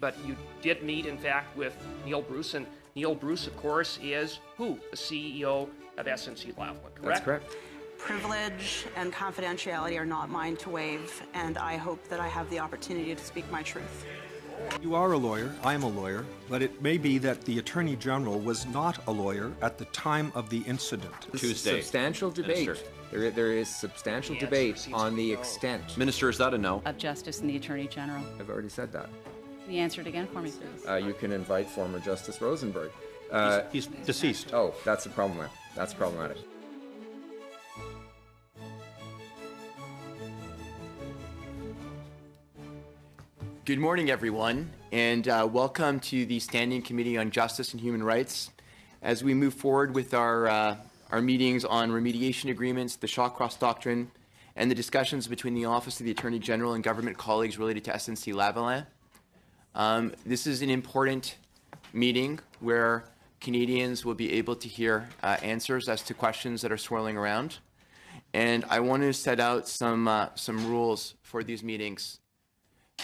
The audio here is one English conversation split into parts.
But you did meet, in fact, with Neil Bruce, and Neil Bruce, of course, is who? The CEO of SNC Lavalin, correct? That's correct. Privilege and confidentiality are not mine to waive, and I hope that I have the opportunity to speak my truth. You are a lawyer, I am a lawyer, but it may be that the Attorney General was not a lawyer at the time of the incident. Tuesday. Substantial debate. There is substantial debate on the extent. Minister, is that a no? Of Justice and the Attorney General. I've already said that. The answer it again for me, please. You can invite former Justice Rosenberg. He's deceased. Oh, that's a problem. That's problematic. Good morning, everyone, and welcome to the Standing Committee on Justice and Human Rights. As we move forward with our meetings on remediation agreements, the Shawcross Doctrine, and the discussions between the Office of the Attorney General and government colleagues related to SNC Lavalin. This is an important meeting where Canadians will be able to hear answers as to questions that are swirling around. And I want to set out some rules for these meetings.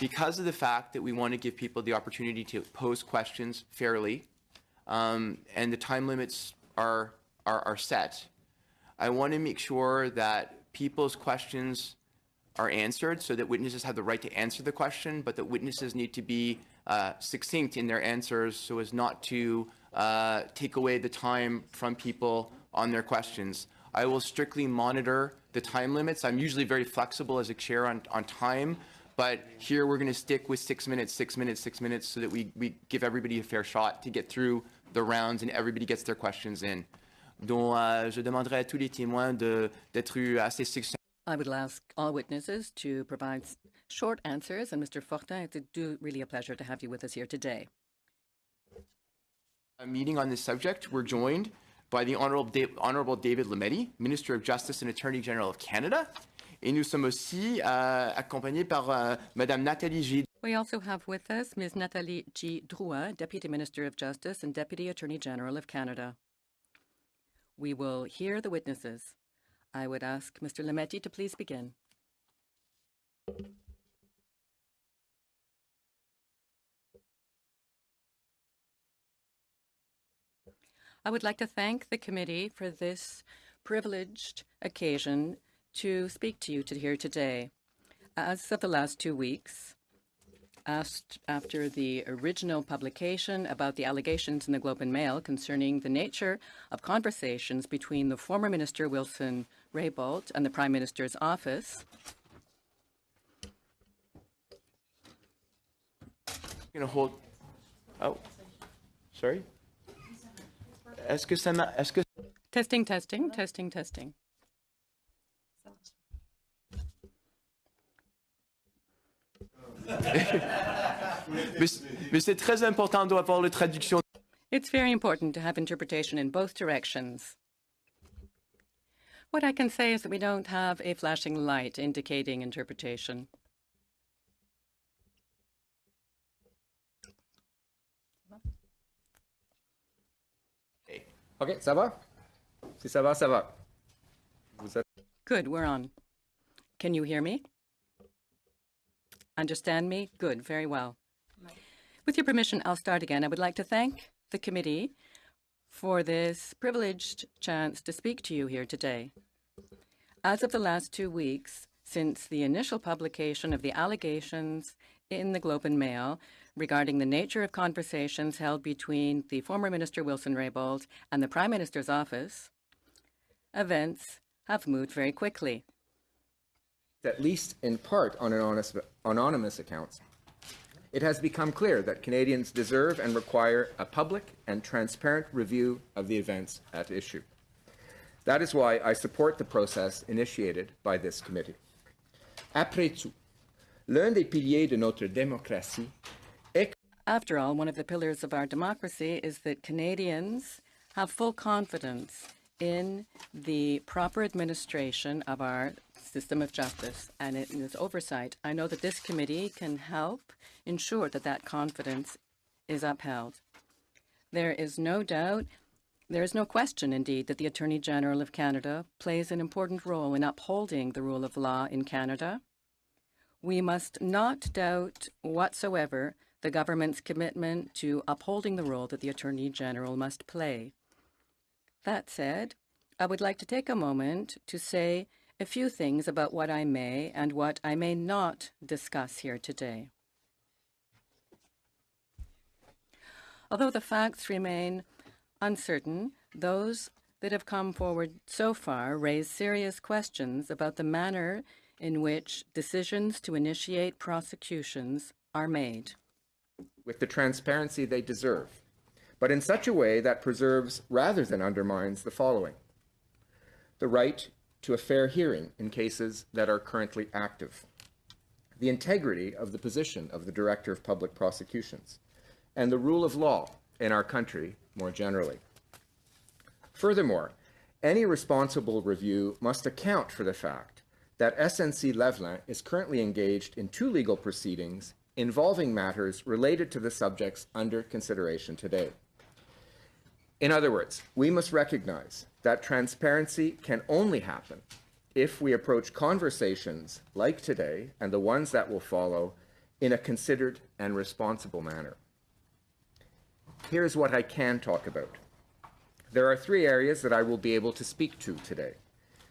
Because of the fact that we want to give people the opportunity to pose questions fairly, and the time limits are set, I want to make sure that people's questions are answered so that witnesses have the right to answer the question, but that witnesses need to be succinct in their answers so as not to take away the time from people on their questions. I will strictly monitor the time limits. I'm usually very flexible as a chair on time, but here we're going to stick with 6 minutes, 6 minutes, 6 minutes so that we give everybody a fair shot to get through the rounds and everybody gets their questions in. Donc, je demanderai à tous les témoins d'être assez succincts. I would ask all witnesses to provide short answers, and Mr. Fortin, it's really a pleasure to have you with us here today. A meeting on this subject, we're joined by the Honorable David Lametti, Minister of Justice and Attorney General of Canada. Et nous sommes aussi accompagnés par Madame Nathalie G. We also have with us Ms. Nathalie G. Drouin, Deputy Minister of Justice and Deputy Attorney General of Canada. We will hear the witnesses. I would ask Mr. Lametti to please begin. I would like to thank the committee for this privileged occasion to speak to you here today. As of the last 2 weeks, after the original publication about the allegations in the Globe and Mail concerning the nature of conversations between the former Minister Wilson-Raybould and the Prime Minister's office, Going to hold. Oh, sorry. Est-ce que ça m'a? Est-ce que? Testing, testing, testing, testing. Mais c'est très important d'avoir la traduction. It's very important to have interpretation in both directions. What I can say is that we don't have a flashing light indicating interpretation. Okay, ça va? Si ça va, ça va. Good, we're on. Can you hear me? Understand me? Good, very well. With your permission, I'll start again. I would like to thank the committee for this privileged chance to speak to you here today. As of the last 2 weeks, since the initial publication of the allegations in the Globe and Mail regarding the nature of conversations held between the former Minister Wilson-Raybould and the Prime Minister's office, events have moved very quickly. At least in part on anonymous accounts, it has become clear that Canadians deserve and require a public and transparent review of the events at issue. That is why I support the process initiated by this committee. Après tout, l'un des piliers de notre démocratie est... After all, one of the pillars of our democracy is that Canadians have full confidence in the proper administration of our system of justice and in its oversight. I know that this committee can help ensure that that confidence is upheld. There is no doubt, there is no question, indeed, that the Attorney General of Canada plays an important role in upholding the rule of law in Canada. We must not doubt whatsoever the government's commitment to upholding the role that the Attorney General must play. That said, I would like to take a moment to say a few things about what I may and what I may not discuss here today. Although the facts remain uncertain, those that have come forward so far raise serious questions about the manner in which decisions to initiate prosecutions are made. With the transparency they deserve, but in such a way that preserves rather than undermines the following: the right to a fair hearing in cases that are currently active, the integrity of the position of the Director of Public Prosecutions, and the rule of law in our country more generally. Furthermore, any responsible review must account for the fact that SNC Lavalin is currently engaged in 2 legal proceedings involving matters related to the subjects under consideration today. In other words, we must recognize that transparency can only happen if we approach conversations like today and the ones that will follow in a considered and responsible manner. Here's what I can talk about. There are 3 areas that I will be able to speak to today.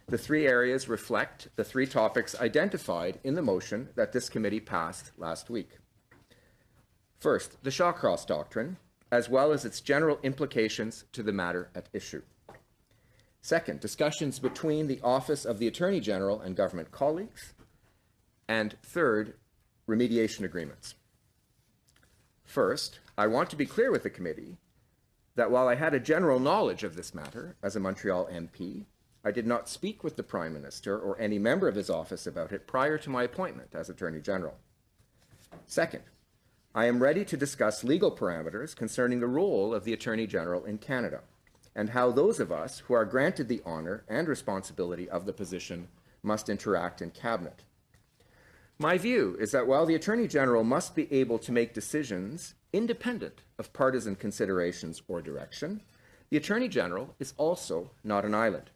The 3 areas reflect the 3 topics identified in the motion that this committee passed last week. First, the Shawcross Doctrine, as well as its general implications to the matter at issue. Second, discussions between the Office of the Attorney General and government colleagues. And third, remediation agreements. First, I want to be clear with the committee that while I had a general knowledge of this matter as a Montreal MP, I did not speak with the Prime Minister or any member of his office about it prior to my appointment as Attorney General. Second, I am ready to discuss legal parameters concerning the role of the Attorney General in Canada and how those of us who are granted the honor and responsibility of the position must interact in Cabinet. My view is that while the Attorney General must be able to make decisions independent of partisan considerations or direction, the Attorney General is also not an island.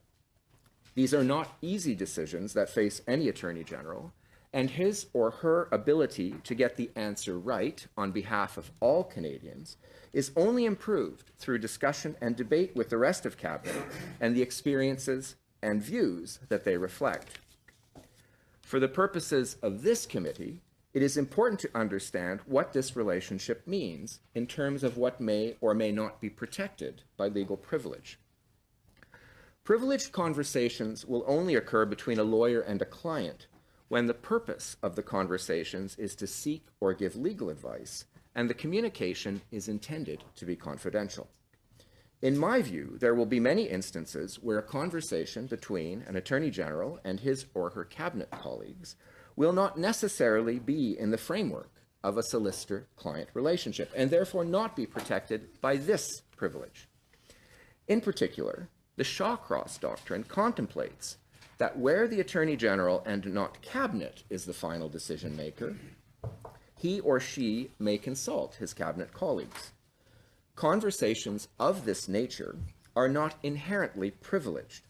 These are not easy decisions that face any Attorney General, and his or her ability to get the answer right on behalf of all Canadians is only improved through discussion and debate with the rest of Cabinet and the experiences and views that they reflect. For the purposes of this committee, it is important to understand what this relationship means in terms of what may or may not be protected by legal privilege. Privileged conversations will only occur between a lawyer and a client when the purpose of the conversations is to seek or give legal advice and the communication is intended to be confidential. In my view, there will be many instances where a conversation between an Attorney General and his or her Cabinet colleagues will not necessarily be in the framework of a solicitor-client relationship and therefore not be protected by this privilege. In particular, the Shawcross Doctrine contemplates that where the Attorney General and not Cabinet is the final decision maker, he or she may consult his Cabinet colleagues. Conversations of this nature are not inherently privileged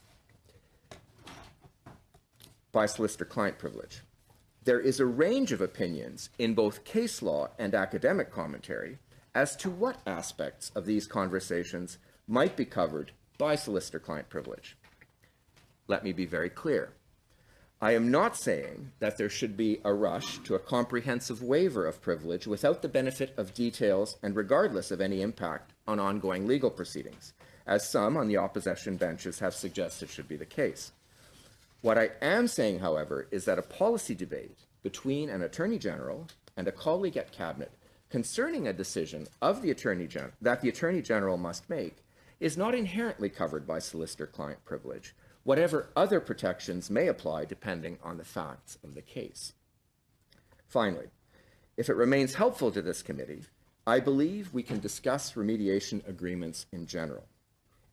by solicitor-client privilege. There is a range of opinions in both case law and academic commentary as to what aspects of these conversations might be covered by solicitor-client privilege. Let me be very clear. I am not saying that there should be a rush to a comprehensive waiver of privilege without the benefit of details and regardless of any impact on ongoing legal proceedings, as some on the opposition benches have suggested should be the case. What I am saying, however, is that a policy debate between an Attorney General and a colleague at Cabinet concerning a decision of the that the Attorney General must make is not inherently covered by solicitor-client privilege, whatever other protections may apply depending on the facts of the case. Finally, if it remains helpful to this committee, I believe we can discuss remediation agreements in general.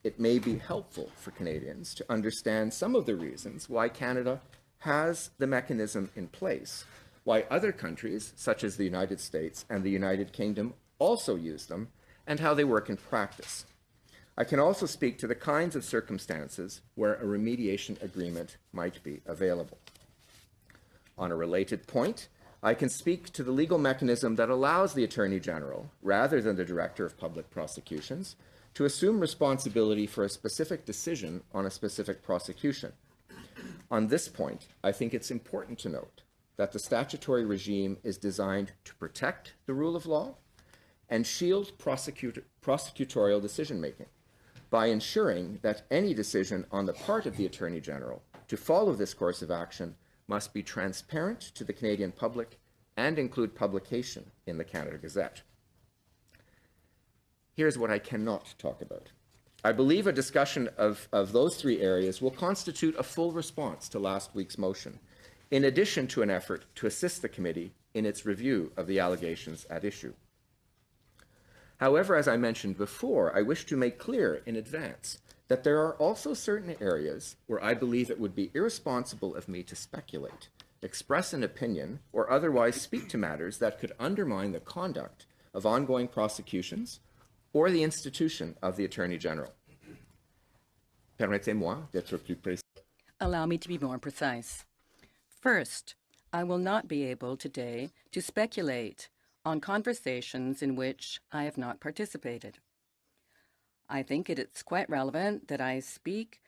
It may be helpful for Canadians to understand some of the reasons why Canada has the mechanism in place, why other countries, such as the United States and the United Kingdom, also use them, and how they work in practice. I can also speak to the kinds of circumstances where a remediation agreement might be available. On a related point, I can speak to the legal mechanism that allows the Attorney General, rather than the Director of Public Prosecutions, to assume responsibility for a specific decision on a specific prosecution. On this point, I think it's important to note that the statutory regime is designed to protect the rule of law and shield prosecutorial decision-making by ensuring that any decision on the part of the Attorney General to follow this course of action must be transparent to the Canadian public and include publication in the Canada Gazette. Here's what I cannot talk about. I believe a discussion of those three areas will constitute a full response to last week's motion, in addition to an effort to assist the committee in its review of the allegations at issue. However, as I mentioned before, I wish to make clear in advance that there are also certain areas where I believe it would be irresponsible of me to speculate, express an opinion, or otherwise speak to matters that could undermine the conduct of ongoing prosecutions or the institution of the Attorney General. Permettez-moi d'être plus précis. Allow me to be more precise. First, I will not be able today to speculate on conversations in which I have not participated. I think it's quite relevant that I speak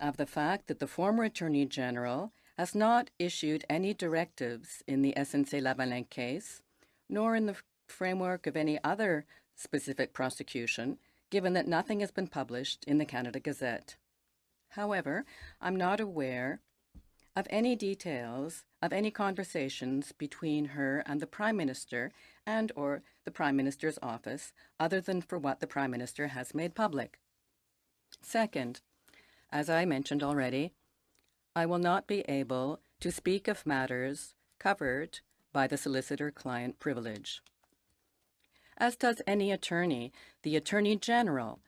of the fact that the former Attorney General has not issued any directives in the SNC Lavalin case, nor in the framework of any other specific prosecution, given that nothing has been published in the Canada Gazette. However, I'm not aware of any details of any conversations between her and the Prime Minister and or the Prime Minister's office, other than for what the Prime Minister has made public. Second, as I mentioned already, I will not be able to speak of matters covered by the solicitor-client privilege. As does any attorney, the Attorney General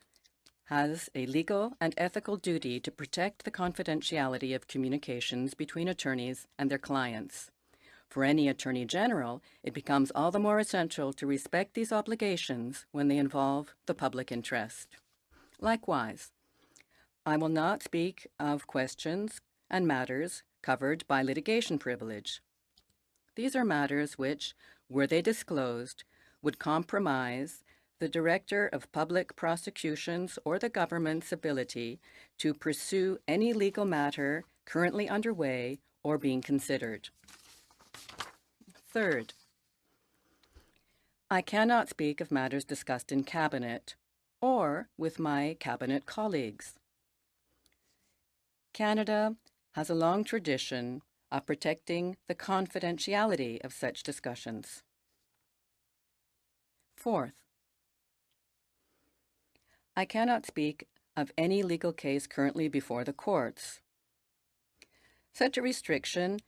has a legal and ethical duty to protect the confidentiality of communications between attorneys and their clients. For any Attorney General, it becomes all the more essential to respect these obligations when they involve the public interest. Likewise, I will not speak of questions and matters covered by litigation privilege. These are matters which, were they disclosed, would compromise the Director of Public Prosecutions or the government's ability to pursue any legal matter currently underway or being considered. Third, I cannot speak of matters discussed in Cabinet or with my Cabinet colleagues. Canada has a long tradition of protecting the confidentiality of such discussions. Fourth, I cannot speak of any legal case currently before the courts. Such a restriction,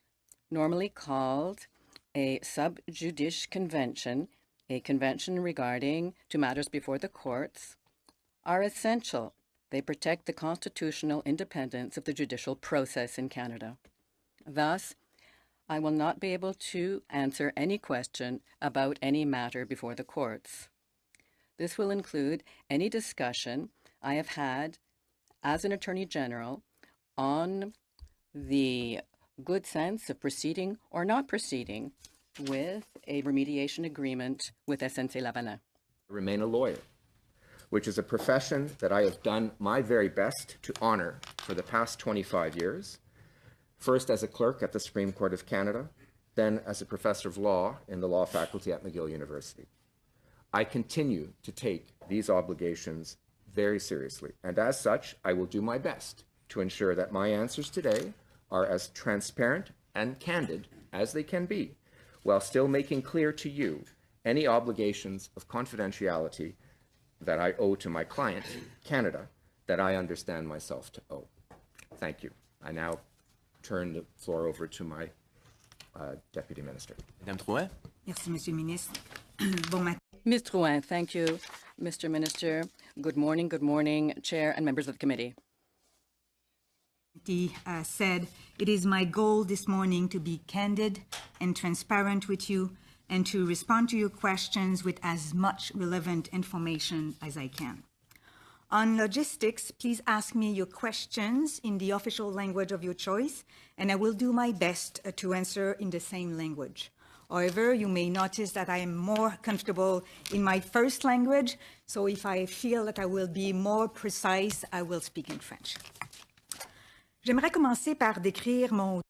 normally called a sub judice convention, a convention regarding to matters before the courts, are essential. They protect the constitutional independence of the judicial process in Canada. Thus, I will not be able to answer any question about any matter before the courts. This will include any discussion I have had as an Attorney General on the good sense of proceeding or not proceeding with a remediation agreement with SNC Lavalin. Remain a lawyer, which is a profession that I have done my very best to honor for the past 25 years, first as a clerk at the Supreme Court of Canada, then as a professor of law in the law faculty at McGill University. I continue to take these obligations very seriously, and as such, I will do my best to ensure that my answers today are as transparent and candid as they can be, while still making clear to you any obligations of confidentiality that I owe to my client, Canada, that I understand myself to owe. Thank you. I now turn the floor over to my Deputy Minister. Madame Drouin. Merci, Monsieur le Ministre. Bon matin. Ms. Drouin, thank you, Mr. Minister. Good morning, Chair and members of the committee. He said, it is my goal this morning to be candid and transparent with you and to respond to your questions with as much relevant information as I can. On logistics, please ask me your questions in the official language of your choice, and I will do my best to answer in the same language. However, you may notice that I am more comfortable in my first language, so if I feel that I will be more precise, I will speak in French. J'aimerais commencer par décrire mon...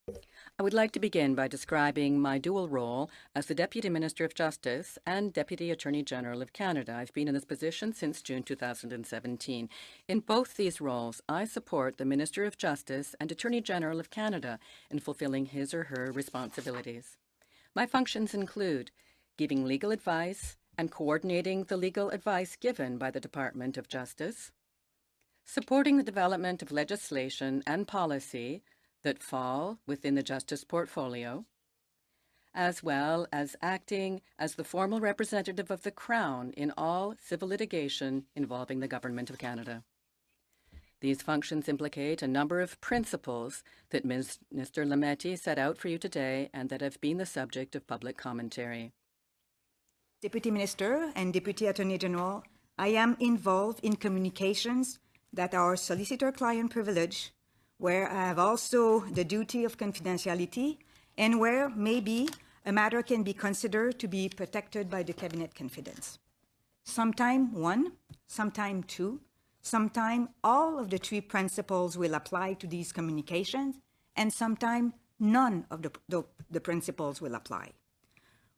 I would like to begin by describing my dual role as the Deputy Minister of Justice and Deputy Attorney General of Canada. I've been in this position since June 2017. In both these roles, I support the Minister of Justice and Attorney General of Canada in fulfilling his or her responsibilities. My functions include giving legal advice and coordinating the legal advice given by the Department of Justice, supporting the development of legislation and policy that fall within the justice portfolio, as well as acting as the formal representative of the Crown in all civil litigation involving the Government of Canada. These functions implicate a number of principles that Mr. Lametti set out for you today and that have been the subject of public commentary. Deputy Minister and Deputy Attorney General, I am involved in communications that are solicitor-client privilege, where I have also the duty of confidentiality, and where maybe a matter can be considered to be protected by the cabinet confidence. Sometime one, sometime two, sometime all of the three principles will apply to these communications, and sometime none of the principles will apply.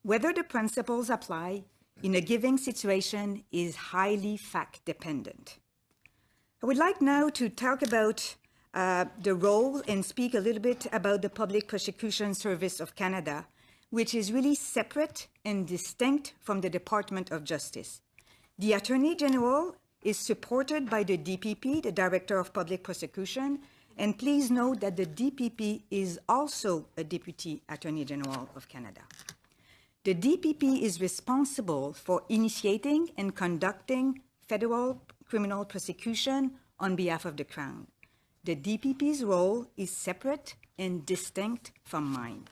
Whether the principles apply in a given situation is highly fact-dependent. I would like now to talk about the role and speak a little bit about the Public Prosecution Service of Canada, which is really separate and distinct from the Department of Justice. The Attorney General is supported by the DPP, the Director of Public Prosecution, and please note that the DPP is also a Deputy Attorney General of Canada. The DPP is responsible for initiating and conducting federal criminal prosecution on behalf of the Crown. The DPP's role is separate and distinct from mine.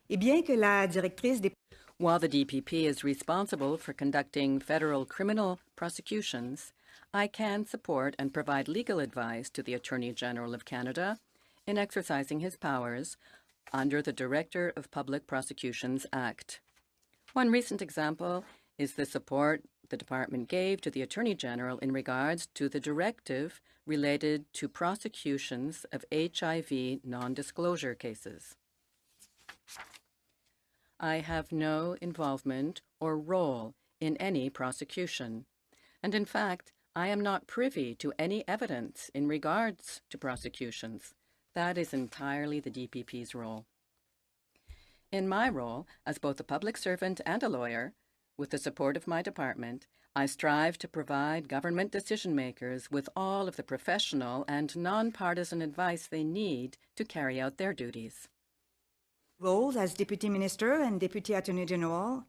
Et bien que la directrice des... While the DPP is responsible for conducting federal criminal prosecutions, I can support and provide legal advice to the Attorney General of Canada in exercising his powers under the Director of Public Prosecutions Act. One recent example is the support the department gave to the Attorney General in regards to the directive related to prosecutions of HIV non-disclosure cases. I have no involvement or role in any prosecution, and in fact, I am not privy to any evidence in regards to prosecutions. That is entirely the DPP's role. In my role as both a public servant and a lawyer, with the support of my department, I strive to provide government decision-makers with all of the professional and non-partisan advice they need to carry out their duties. Roles as Deputy Minister and Deputy Attorney General,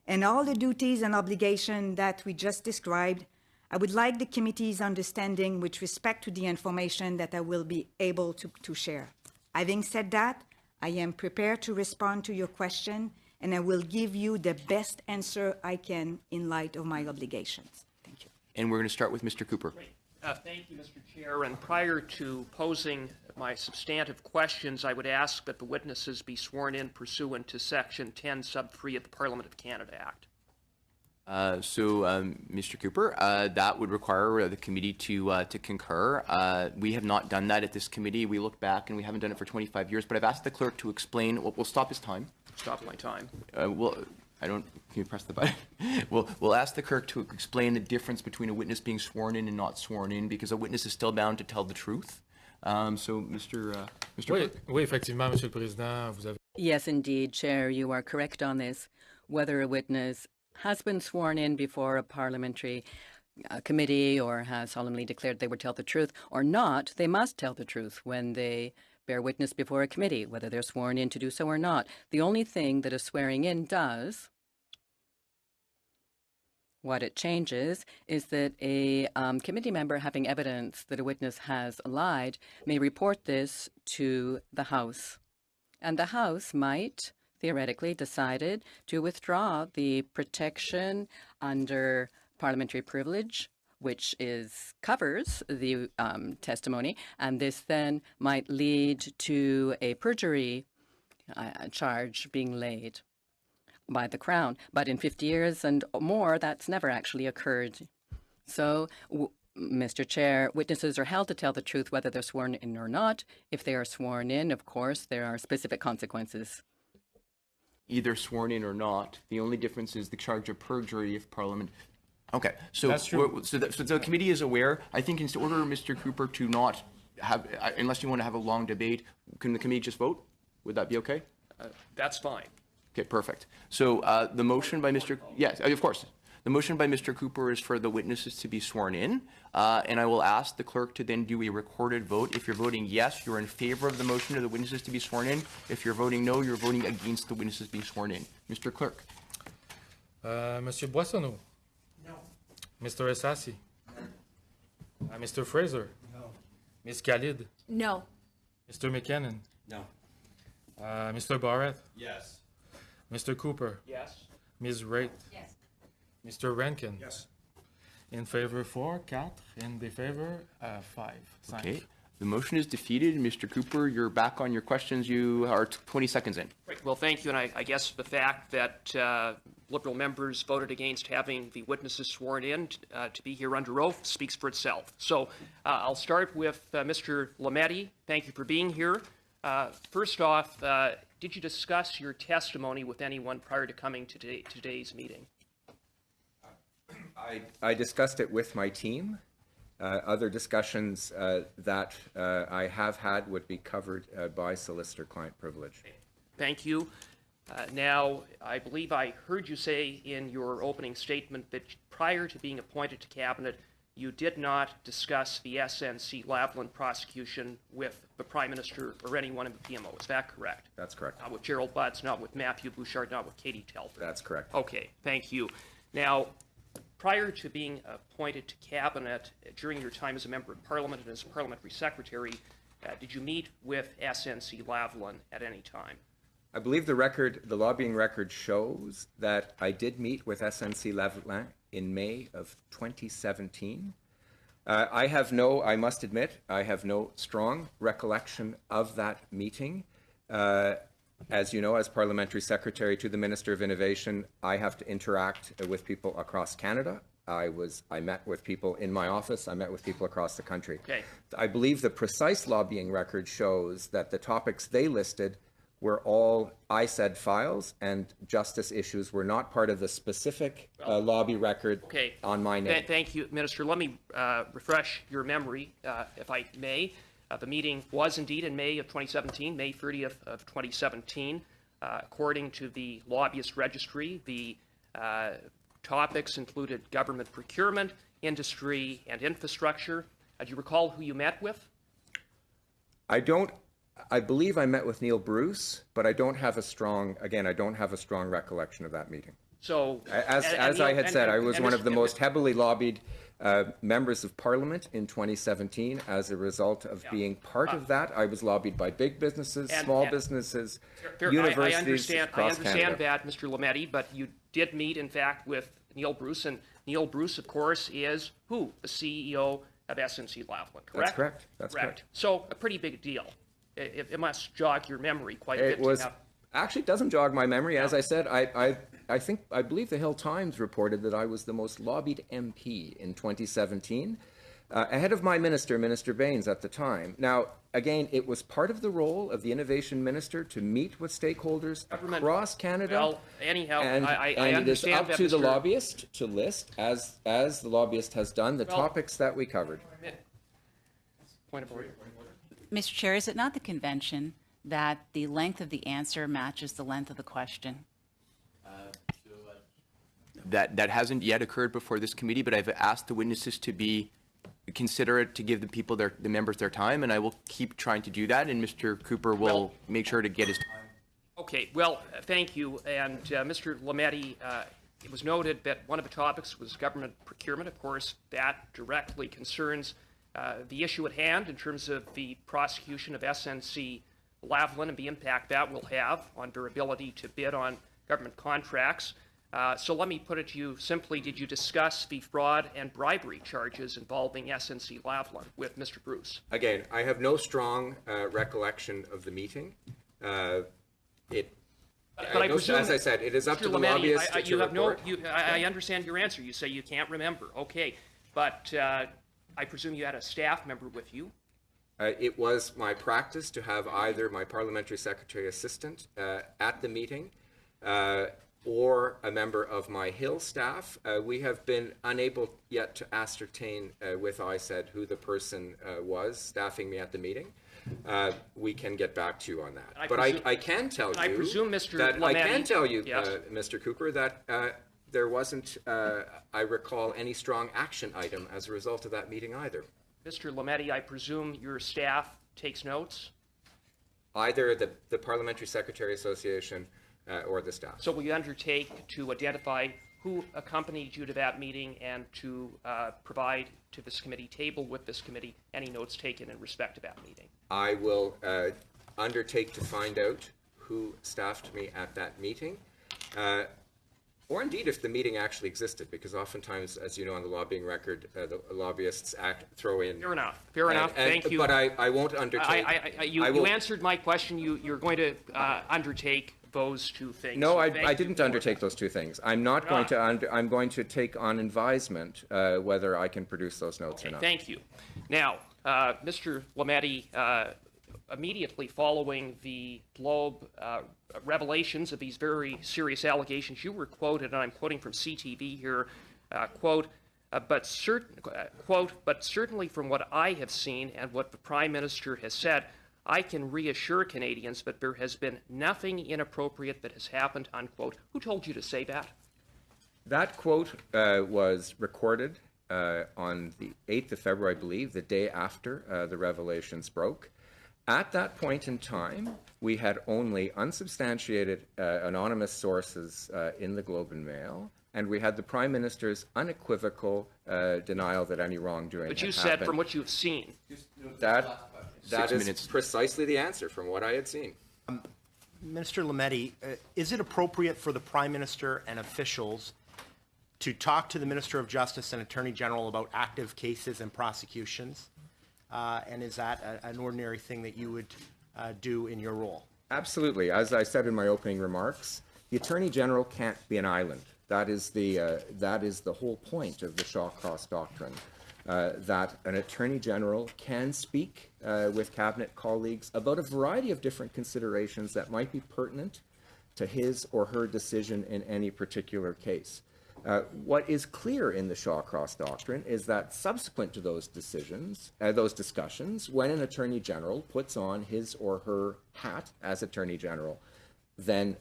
and all the duties and obligations that we just described, I would like the committee's understanding with respect to the information that I will be able to share. Having said that, I am prepared to respond to your question, and I will give you the best answer I can in light of my obligations. Thank you. And we're going to start with Mr. Cooper. Great. Thank you, Mr. Chair. And prior to posing my substantive questions, I would ask that the witnesses be sworn in pursuant to Section 10, Sub 3 of the Parliament of Canada Act. Mr. Cooper, that would require the committee to concur. We have not done that at this committee. We look back and we haven't done it for 25 years, but I've asked the clerk to explain. We'll stop his time. Stop my time. Can you press the button? We'll ask the clerk to explain the difference between a witness being sworn in and not sworn in, because a witness is still bound to tell the truth. Mr. Clerk? Oui, effectivement, Monsieur le Président, vous avez... Yes, indeed, Chair, you are correct on this. Whether a witness has been sworn in before a parliamentary committee or has solemnly declared they would tell the truth or not, they must tell the truth when they bear witness before a committee, whether they're sworn in to do so or not. The only thing that a swearing in does, what it changes, is that a committee member having evidence that a witness has lied may report this to the House. And the House might theoretically decided to withdraw the protection under parliamentary privilege, which covers the testimony, and this then might lead to a perjury charge being laid. by the Crown. But in 50 years and more, that's never actually occurred. So, Mr. Chair, witnesses are held to tell the truth whether they're sworn in or not. If they are sworn in, of course, there are specific consequences. Either sworn in or not. The only difference is the charge of perjury if Parliament. Okay, so That's true. so the committee is aware. I think in order, Mr. Cooper, to not have, unless you want to have a long debate, can the committee just vote? Would that be okay? That's fine. Okay, perfect. So the motion by Mr. Yes, of course. The motion by Mr. Cooper is for the witnesses to be sworn in, and I will ask the clerk to then do a recorded vote. If you're voting yes, you're in favor of the motion of the witnesses to be sworn in. If you're voting no, you're voting against the witnesses being sworn in. Mr. Clerk. Monsieur Boissonneau? No. Mr. Essasi? No. Mr. Fraser? No. Ms. Khalid? No. Mr. McKinnon? No. Mr. Barrett? Yes. Mr. Cooper? Yes. Ms. Wright? Yes. Mr. Rankin? Yes. In favor 4, 4. In favor 5. Okay. The motion is defeated. Mr. Cooper, you're back on your questions. You are 20 seconds in. Right. Well, thank you. And I guess the fact that Liberal members voted against having the witnesses sworn in to be here under oath speaks for itself. So I'll start with Mr. Lametti. Thank you for being here. First off, did you discuss your testimony with anyone prior to coming to today's meeting? I discussed it with my team. Other discussions that I have had would be covered by solicitor-client privilege. Thank you. Now, I believe I heard you say in your opening statement that prior to being appointed to Cabinet, you did not discuss the SNC Lavalin prosecution with the Prime Minister or anyone in the PMO. Is that correct? That's correct. Not with Gerald Butts, not with Matthew Bouchard, not with Katie Telford. That's correct. Okay, thank you. Now, prior to being appointed to Cabinet, during your time as a Member of Parliament and as Parliamentary Secretary, did you meet with SNC Lavalin at any time? I believe the lobbying record shows that I did meet with SNC Lavalin in May of 2017. I must admit, I have no strong recollection of that meeting. As you know, as Parliamentary Secretary to the Minister of Innovation, I have to interact with people across Canada. I met with people in my office. I met with people across the country. Okay. I believe the precise lobbying record shows that the topics they listed were all ISED files, and justice issues were not part of the specific lobby record on my name. Thank you, Minister. Let me refresh your memory, if I may. The meeting was indeed in May of 2017, May 30th of 2017. According to the lobbyist registry, the topics included government procurement, industry, and infrastructure. Do you recall who you met with? I believe I met with Neil Bruce, but I don't have a strong recollection of that meeting. So, as I had said, I was one of the most heavily lobbied members of Parliament in 2017. As a result of being part of that, I was lobbied by big businesses, small businesses, universities across Canada. I understand that, Mr. Lametti, but you did meet, in fact, with Neil Bruce, and Neil Bruce, of course, is who? The CEO of SNC Lavalin, correct? That's correct. That's correct. So, a pretty big deal. It must jog your memory quite a bit. Actually, it doesn't jog my memory. As I said, I believe the Hill Times reported that I was the most lobbied MP in 2017, ahead of my minister, Minister Baines, at the time. Now, again, it was part of the role of the Innovation Minister to meet with stakeholders across Canada. Well, anyhow, I and it is understand up to the lobbyist to list, as the lobbyist has done, the topics that we covered. Point of order. Mr. Chair, is it not the convention that the length of the answer matches the length of the question? That hasn't yet occurred before this committee, but I've asked the witnesses to be considerate to give the people, the members, their time, and I will keep trying to do that, and Mr. Cooper will make sure to get his time. Okay, well, thank you. And Mr. Lametti, it was noted that one of the topics was government procurement. Of course, that directly concerns the issue at hand in terms of the prosecution of SNC Lavalin and the impact that will have on their ability to bid on government contracts. So let me put it to you simply, did you discuss the fraud and bribery charges involving SNC Lavalin with Mr. Bruce? Again, I have no strong recollection of the meeting. But I No, presume, as I said, it is up Mr. to the Lametti, lobbyists to you have report. I understand your answer. You say you can't remember. Okay, but I presume you had a staff member with you. It was my practice to have either my parliamentary secretary assistant at the meeting or a member of my Hill staff. We have been unable yet to ascertain with ISED who the person was staffing me at the meeting. We can get back to you on that. But I can tell you I presume, Mr. that I can Lametti- tell you, Yes. Mr. Cooper, that there wasn't, I recall, any strong action item as a result of that meeting either. Mr. Lametti, I presume your staff takes notes? Either the Parliamentary Secretary Association or the staff. So will you undertake to identify who accompanied you to that meeting and to provide to this committee, table with this committee, any notes taken in respect to that meeting? I will undertake to find out who staffed me at that meeting, or indeed if the meeting actually existed, because oftentimes, as you know, on the lobbying record, the lobbyists throw in. Fair enough. Fair enough. Thank you. But I won't undertake. You answered my question. You're going to undertake those two things. No, So I thank you didn't for undertake those two things. I'm not going to. I'm going to take on advisement whether I can produce those notes or not. Thank you. Now, Mr. Lametti, immediately following the Globe revelations of these very serious allegations, you were quoted, and I'm quoting from CTV here, quote, but certainly from what I have seen and what the Prime Minister has said, I can reassure Canadians that there has been nothing inappropriate that has happened, unquote. Who told you to say that? That quote was recorded on the 8th of February, I believe, the day after the revelations broke. At that point in time, we had only unsubstantiated anonymous sources in the Globe and Mail, and we had the Prime Minister's unequivocal denial that any wrongdoing But had you said happened. from what you've seen. That is precisely the answer from what I had seen. Minister Lametti, is it appropriate for the Prime Minister and officials to talk to the Minister of Justice and Attorney General about active cases and prosecutions? And is that an ordinary thing that you would do in your role? Absolutely. As I said in my opening remarks, the Attorney General can't be an island. That is the whole point of the Shawcross Doctrine, that an Attorney General can speak with Cabinet colleagues about a variety of different considerations that might be pertinent to his or her decision in any particular case. What is clear in the Shawcross Doctrine is that subsequent to those decisions, those discussions, when an Attorney General puts on his or her hat as Attorney General, then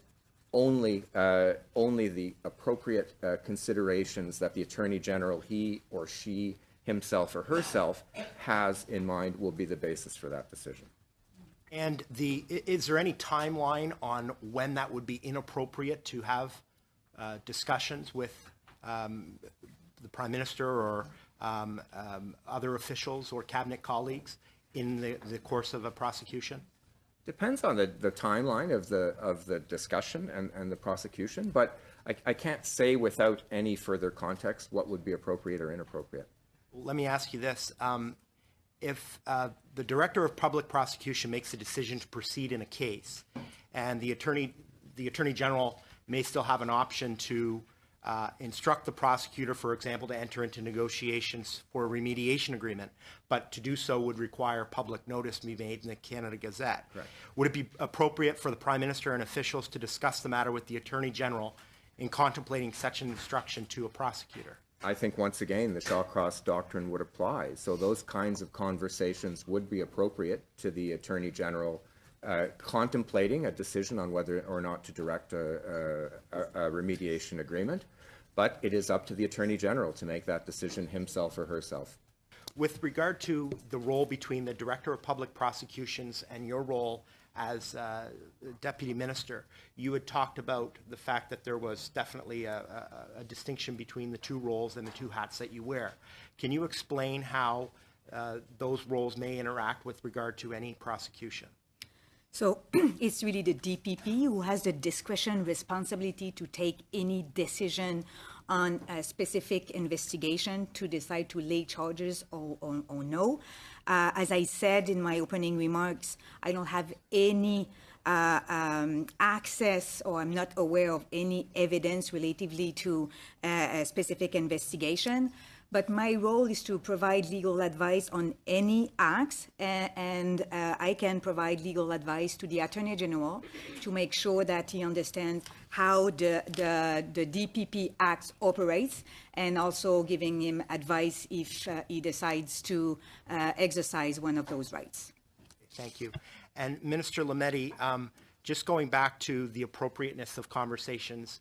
only the appropriate considerations that the Attorney General, he or she, himself or herself, has in mind will be the basis for that decision. And is there any timeline on when that would be inappropriate to have discussions with the Prime Minister or other officials or Cabinet colleagues in the course of a prosecution? Depends on the timeline of the discussion and the prosecution, but I can't say without any further context what would be appropriate or inappropriate. Let me ask you this. If the Director of Public Prosecution makes a decision to proceed in a case, and the Attorney General may still have an option to instruct the prosecutor, for example, to enter into negotiations for a remediation agreement, but to do so would require public notice to be made in the Canada Gazette. Right. Would it be appropriate for the Prime Minister and officials to discuss the matter with the Attorney General in contemplating such an instruction to a prosecutor? I think, once again, the Shawcross Doctrine would apply. So those kinds of conversations would be appropriate to the Attorney General contemplating a decision on whether or not to direct a remediation agreement. But it is up to the Attorney General to make that decision himself or herself. With regard to the role between the Director of Public Prosecutions and your role as Deputy Minister, you had talked about the fact that there was definitely a distinction between the two roles and the two hats that you wear. Can you explain how those roles may interact with regard to any prosecution? So it's really the DPP who has the discretion, responsibility to take any decision on a specific investigation to decide to lay charges or no. As I said in my opening remarks, I don't have any access, or I'm not aware of any evidence relatively to a specific investigation. But my role is to provide legal advice on any acts, and I can provide legal advice to the Attorney General to make sure that he understands how the DPP Act operates, and also giving him advice if he decides to exercise one of those rights. Thank you. And Minister Lametti, just going back to the appropriateness of conversations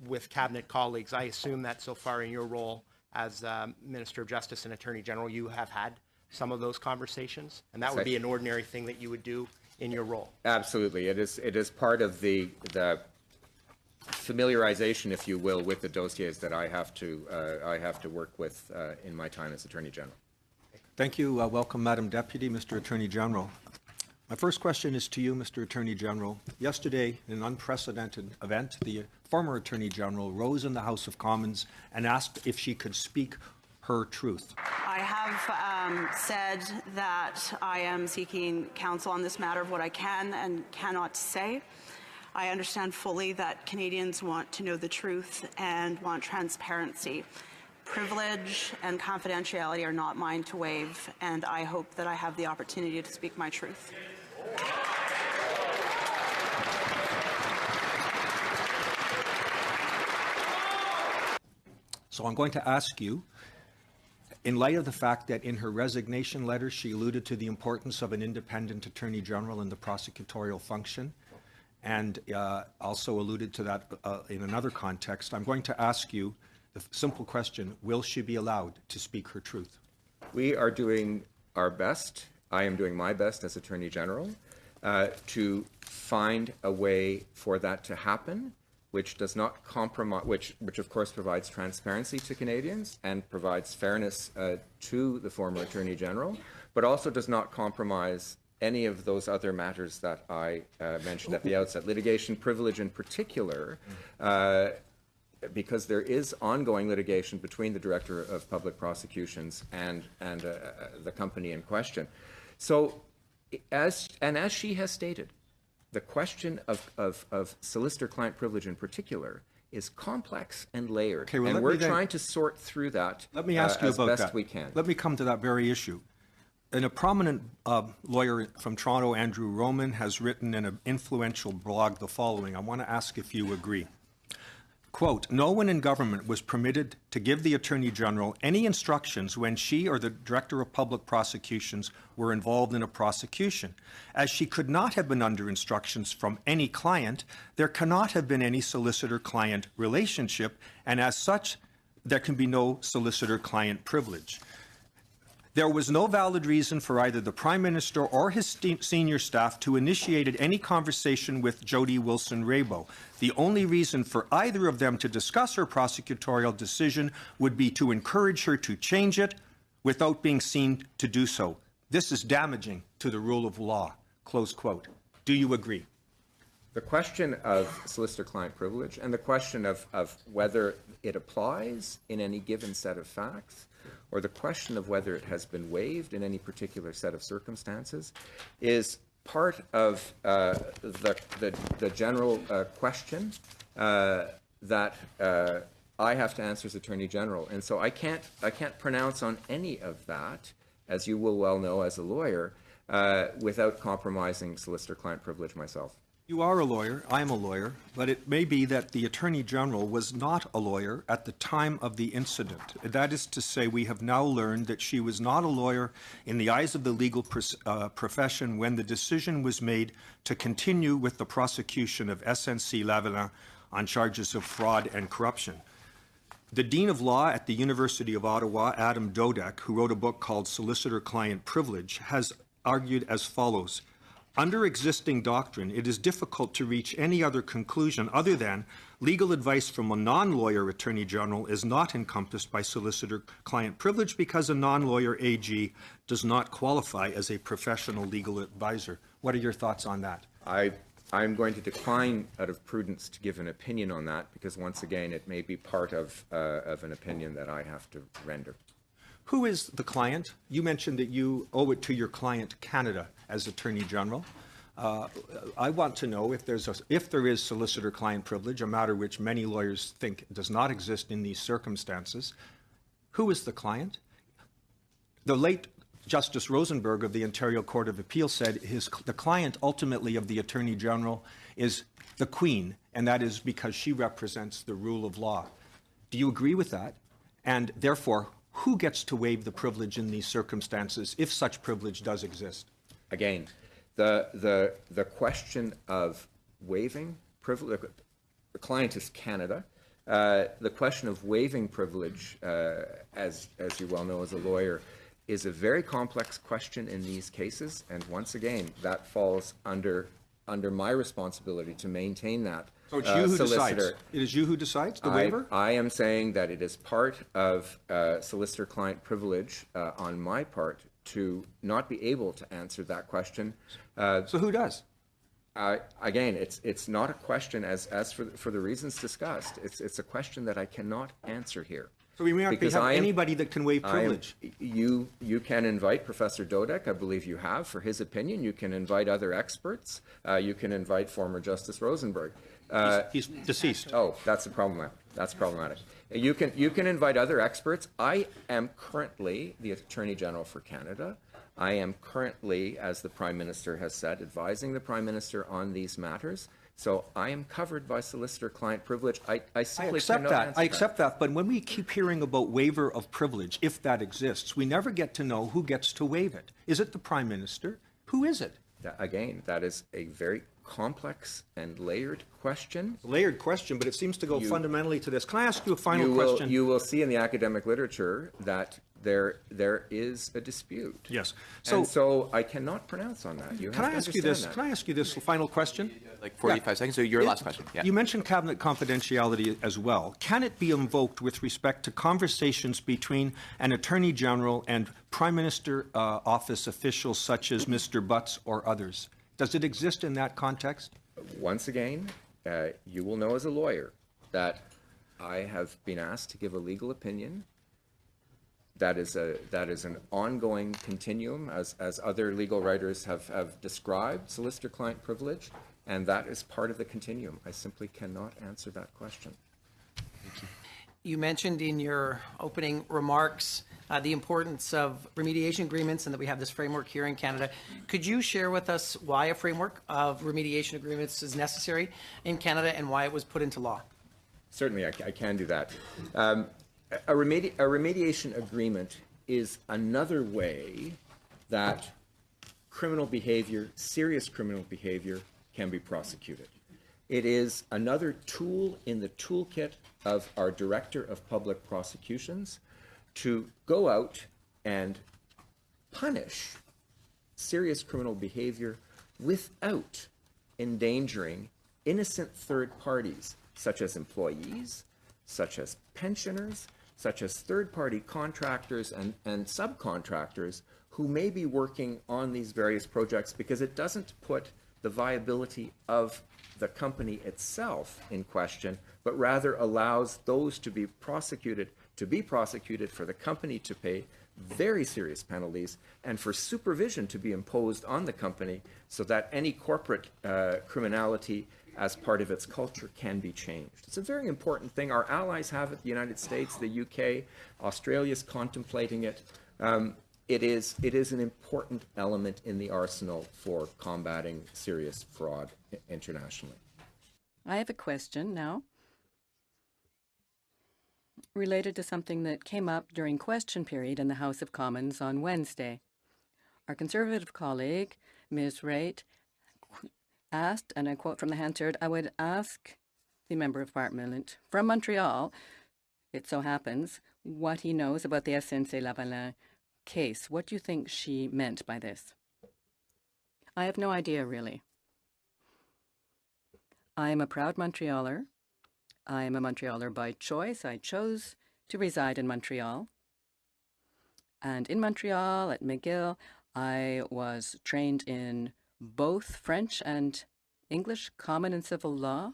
with Cabinet colleagues, I assume that so far in your role as Minister of Justice and Attorney General, you have had some of those conversations, and that would be an ordinary thing that you would do in your role. Absolutely. It is part of the familiarization, if you will, with the dossiers that I have to work with in my time as Attorney General. Thank you. Welcome, Madam Deputy, Mr. Attorney General. My first question is to you, Mr. Attorney General. Yesterday, in an unprecedented event, the former Attorney General rose in the House of Commons and asked if she could speak her truth. I have said that I am seeking counsel on this matter of what I can and cannot say. I understand fully that Canadians want to know the truth and want transparency. Privilege and confidentiality are not mine to waive, and I hope that I have the opportunity to speak my truth. So I'm going to ask you, in light of the fact that in her resignation letter she alluded to the importance of an independent Attorney General in the prosecutorial function, and also alluded to that in another context, I'm going to ask you the simple question, will she be allowed to speak her truth? We are doing our best. I am doing my best as Attorney General to find a way for that to happen, which does not compromise, which of course provides transparency to Canadians and provides fairness to the former Attorney General, but also does not compromise any of those other matters that I mentioned at the outset. Litigation privilege in particular, because there is ongoing litigation between the Director of Public Prosecutions and the company in question. So, as she has stated, the question of solicitor-client privilege in particular is complex and layered, Okay, well, and we're trying to sort through that let me ask you as about best that. we can. Let me come to that very issue. And a prominent lawyer from Toronto, Andrew Roman, has written in an influential blog the following. I want to ask if you agree. Quote, no one in government was permitted to give the Attorney General any instructions when she or the Director of Public Prosecutions were involved in a prosecution. As she could not have been under instructions from any client, there cannot have been any solicitor-client relationship, and as such, there can be no solicitor-client privilege. There was no valid reason for either the Prime Minister or his senior staff to initiate any conversation with Jody Wilson-Raybould. The only reason for either of them to discuss her prosecutorial decision would be to encourage her to change it without being seen to do so. This is damaging to the rule of law. Close quote. Do you agree? The question of solicitor-client privilege and the question of whether it applies in any given set of facts, or the question of whether it has been waived in any particular set of circumstances, is part of the general question that I have to answer as Attorney General. And so I can't pronounce on any of that, as you will well know as a lawyer, without compromising solicitor-client privilege myself. You are a lawyer, I am a lawyer, but it may be that the Attorney General was not a lawyer at the time of the incident. That is to say, we have now learned that she was not a lawyer in the eyes of the legal profession when the decision was made to continue with the prosecution of SNC Lavalin on charges of fraud and corruption. The Dean of Law at the University of Ottawa, Adam Dodek, who wrote a book called Solicitor-Client Privilege, has argued as follows. Under existing doctrine, it is difficult to reach any other conclusion other than legal advice from a non-lawyer Attorney General is not encompassed by solicitor-client privilege because a non-lawyer AG does not qualify as a professional legal advisor. What are your thoughts on that? I'm going to decline, out of prudence, to give an opinion on that because, once again, it may be part of an opinion that I have to render. Who is the client? You mentioned that you owe it to your client, Canada, as Attorney General. I want to know if there is solicitor-client privilege, a matter which many lawyers think does not exist in these circumstances. Who is the client? The late Justice Rosenberg of the Ontario Court of Appeal said the client ultimately of the Attorney General is the Queen, and that is because she represents the rule of law. Do you agree with that? And therefore, who gets to waive the privilege in these circumstances if such privilege does exist? Again, the question of waiving privilege, the client is Canada. The question of waiving privilege, as you well know as a lawyer, is a very complex question in these cases. And once again, that falls under my responsibility to maintain that. So it's you who decides. It is you who decides the waiver? I am saying that it is part of solicitor-client privilege on my part to not be able to answer that question. So who does? Again, it's not a question as for the reasons discussed. It's a question that I cannot answer here. So we may not have anybody that can waive privilege. You can invite Professor Dodek, I believe you have, for his opinion. You can invite other experts. You can invite former Justice Rosenberg. He's deceased. Oh, that's problematic. You can invite other experts. I am currently the Attorney General for Canada. I am currently, as the Prime Minister has said, advising the Prime Minister on these matters. So I am covered by solicitor-client privilege. I simply cannot answer that. I accept that. But when we keep hearing about waiver of privilege, if that exists, we never get to know who gets to waive it. Is it the Prime Minister? Who is it? Again, that is a very complex and layered question. Layered question, but it seems to go fundamentally to this. Can I ask you a final question? You will see in the academic literature that there is a dispute. Yes. So I cannot pronounce on that. Can I ask you this final question? Like 45 seconds. So your last question. Yeah. You mentioned cabinet confidentiality as well. Can it be invoked with respect to conversations between an Attorney General and Prime Minister office officials such as Mr. Butts or others? Does it exist in that context? Once again, you will know as a lawyer that I have been asked to give a legal opinion. That is an ongoing continuum, as other legal writers have described solicitor-client privilege, and that is part of the continuum. I simply cannot answer that question. Thank you. You mentioned in your opening remarks the importance of remediation agreements and that we have this framework here in Canada. Could you share with us why a framework of remediation agreements is necessary in Canada and why it was put into law? Certainly, I can do that. A remediation agreement is another way that criminal behavior, serious criminal behavior, can be prosecuted. It is another tool in the toolkit of our Director of Public Prosecutions to go out and punish serious criminal behavior without endangering innocent third parties, such as employees, such as pensioners, such as third-party contractors and subcontractors who may be working on these various projects, because it doesn't put the viability of the company itself in question, but rather allows those to be prosecuted for the company to pay very serious penalties and for supervision to be imposed on the company so that any corporate criminality as part of its culture can be changed. It's a very important thing. Our allies have it, the United States, the UK, Australia's contemplating it. It is an important element in the arsenal for combating serious fraud internationally. I have a question now related to something that came up during question period in the House of Commons on Wednesday. Our Conservative colleague, Ms. Wright, asked, and I quote from the Hansard, I would ask the Member of Parliament from Montreal, it so happens, what he knows about the SNC Lavalin case. What do you think she meant by this? I have no idea, really. I am a proud Montrealer. I am a Montrealer by choice. I chose to reside in Montreal. And in Montreal, at McGill, I was trained in both French and English, common and civil law.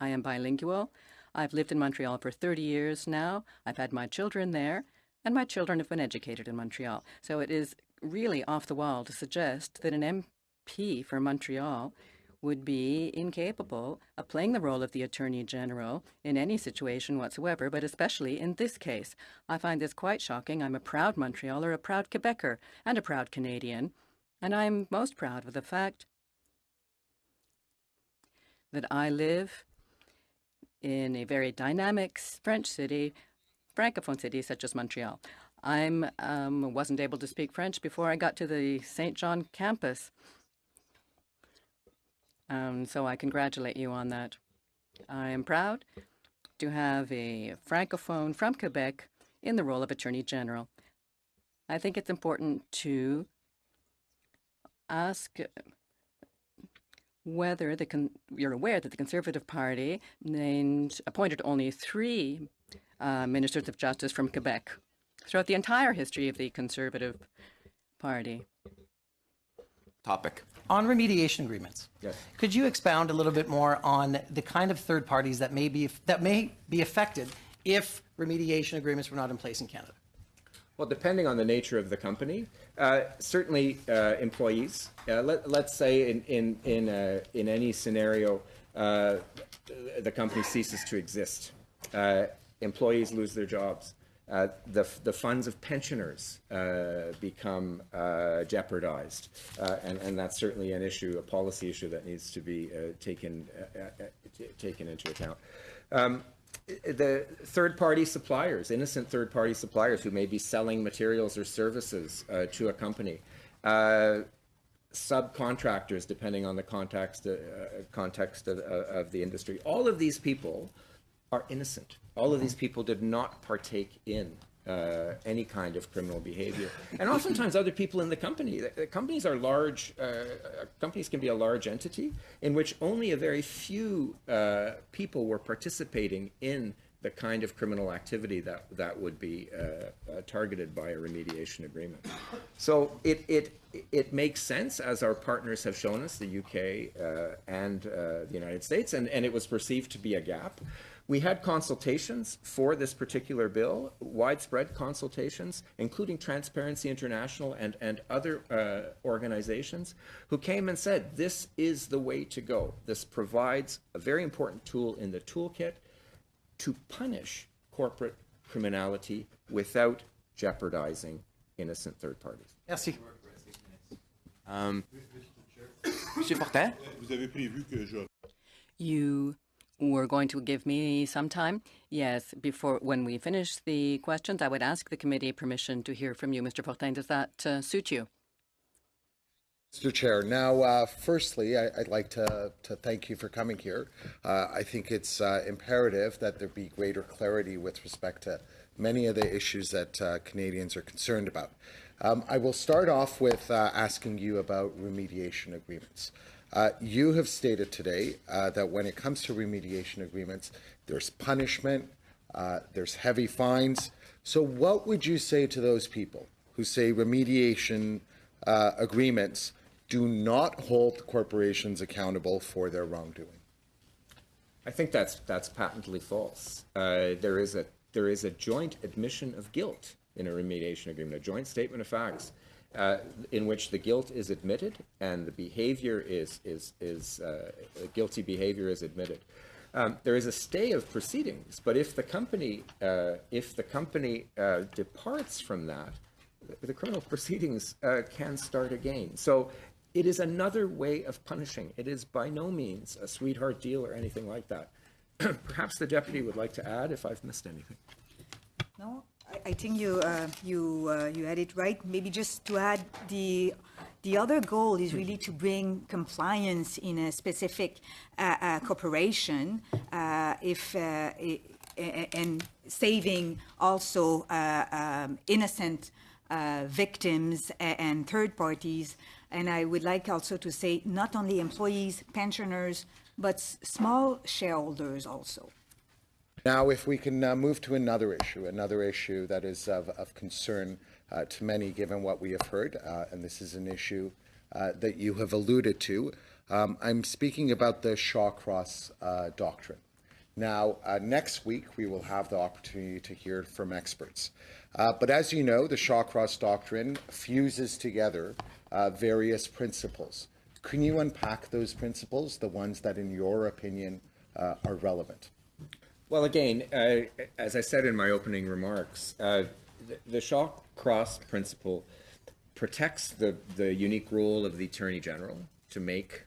I am bilingual. I've lived in Montreal for 30 years now. I've had my children there, and my children have been educated in Montreal. So it is really off the wall to suggest that an MP for Montreal would be incapable of playing the role of the Attorney General in any situation whatsoever, but especially in this case. I find this quite shocking. I'm a proud Montrealer, a proud Quebecer, and a proud Canadian, and I'm most proud of the fact that I live in a very dynamic French city, Francophone city such as Montreal. I wasn't able to speak French before I got to the St. John campus. So I congratulate you on that. I am proud to have a Francophone from Quebec in the role of Attorney General. I think it's important to ask whether you're aware that the Conservative Party appointed only 3 ministers of justice from Quebec throughout the entire history of the Conservative Party. Topic. On remediation agreements, Yes. could you expound a little bit more on the kind of third parties that may be affected if remediation agreements were not in place in Canada? Well, depending on the nature of the company, certainly employees. Let's say in any scenario, the company ceases to exist. Employees lose their jobs. The funds of pensioners become jeopardized, and that's certainly an issue, a policy issue that needs to be taken into account. The third-party suppliers, innocent third-party suppliers who may be selling materials or services to a company, subcontractors, depending on the context of the industry. All of these people are innocent. All of these people did not partake in any kind of criminal behavior. And oftentimes other people in the company. Companies are large, companies can be a large entity in which only a very few people were participating in the kind of criminal activity that would be targeted by a remediation agreement. So it makes sense, as our partners have shown us, the UK and the United States, and it was perceived to be a gap. We had consultations for this particular bill, widespread consultations, including Transparency International and other organizations who came and said, this is the way to go. This provides a very important tool in the toolkit to punish corporate criminality without jeopardizing innocent third parties. Merci. Monsieur Fortin? You were going to give me some time? Yes, when we finish the questions, I would ask the committee permission to hear from you. Mr. Fortin, does that suit you? Mr. Chair, now, firstly, I'd like to thank you for coming here. I think it's imperative that there be greater clarity with respect to many of the issues that Canadians are concerned about. I will start off with asking you about remediation agreements. You have stated today that when it comes to remediation agreements, there's punishment, there's heavy fines. So what would you say to those people who say remediation agreements do not hold corporations accountable for their wrongdoing? I think that's patently false. There is a joint admission of guilt in a remediation agreement, a joint statement of facts, in which the guilt is admitted and the behavior guilty behavior is admitted. There is a stay of proceedings, but if the company departs from that, the criminal proceedings can start again. So it is another way of punishing. It is by no means a sweetheart deal or anything like that. Perhaps the deputy would like to add if I've missed anything. No, I think you had it right. Maybe just to add, the other goal is really to bring compliance in a specific corporation, and saving also innocent victims and third parties. And I would like also to say not only employees, pensioners, but small shareholders also. Now, if we can move to another issue that is of concern to many, given what we have heard, and this is an issue that you have alluded to. I'm speaking about the Shawcross doctrine. Now, next week, we will have the opportunity to hear from experts. But as you know, the Shawcross doctrine fuses together various principles. Can you unpack those principles, the ones that, in your opinion, are relevant? Well, again, as I said in my opening remarks, the Shaw-Cross principle protects the unique role of the Attorney General to make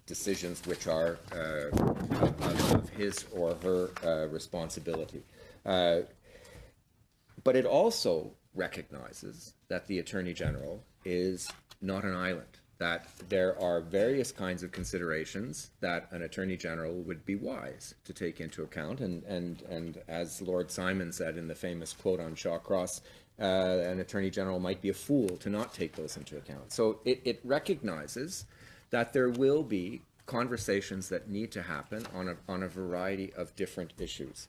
decisions which are of his or her responsibility. But it also recognizes that the Attorney General is not an island, that there are various kinds of considerations that an Attorney General would be wise to take into account. And as Lord Simon said in the famous quote on Shaw-Cross, an Attorney General might be a fool to not take those into account. So it recognizes that there will be conversations that need to happen on a variety of different issues.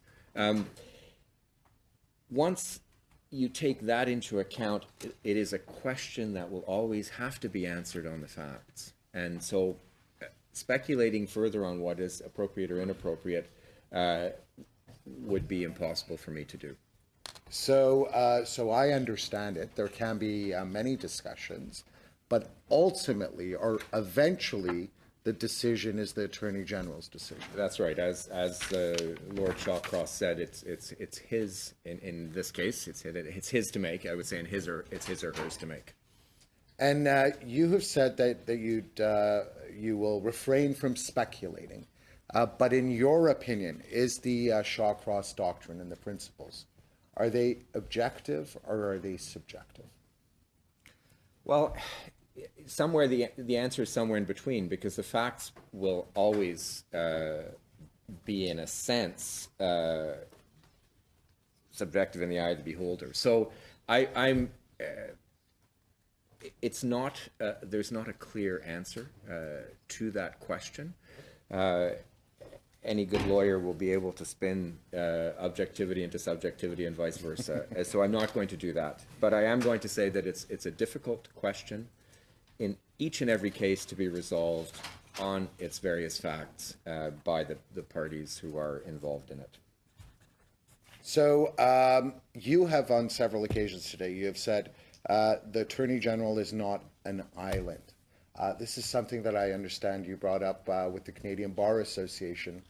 Once you take that into account, it is a question that will always have to be answered on the facts. And so speculating further on what is appropriate or inappropriate would be impossible for me to do. So I understand it. There can be many discussions, but ultimately or eventually, the decision is the Attorney General's decision. That's right. As Lord Shaw-Cross said, it's his. In this case, it's his to make. I would say it's his or hers to make. And you have said that you will refrain from speculating. But in your opinion, is the Shaw-Cross doctrine and the principles, are they objective or are they subjective? Well, somewhere the answer is somewhere in between, because the facts will always be, in a sense, subjective in the eye of the beholder. So it's not there's not a clear answer to that question. Any good lawyer will be able to spin objectivity into subjectivity and vice versa. So I'm not going to do that. But I am going to say that it's a difficult question in each and every case to be resolved on its various facts by the parties who are involved in it. So you have on several occasions today, you have said the Attorney General is not an island. This is something that I understand you brought up with the Canadian Bar Association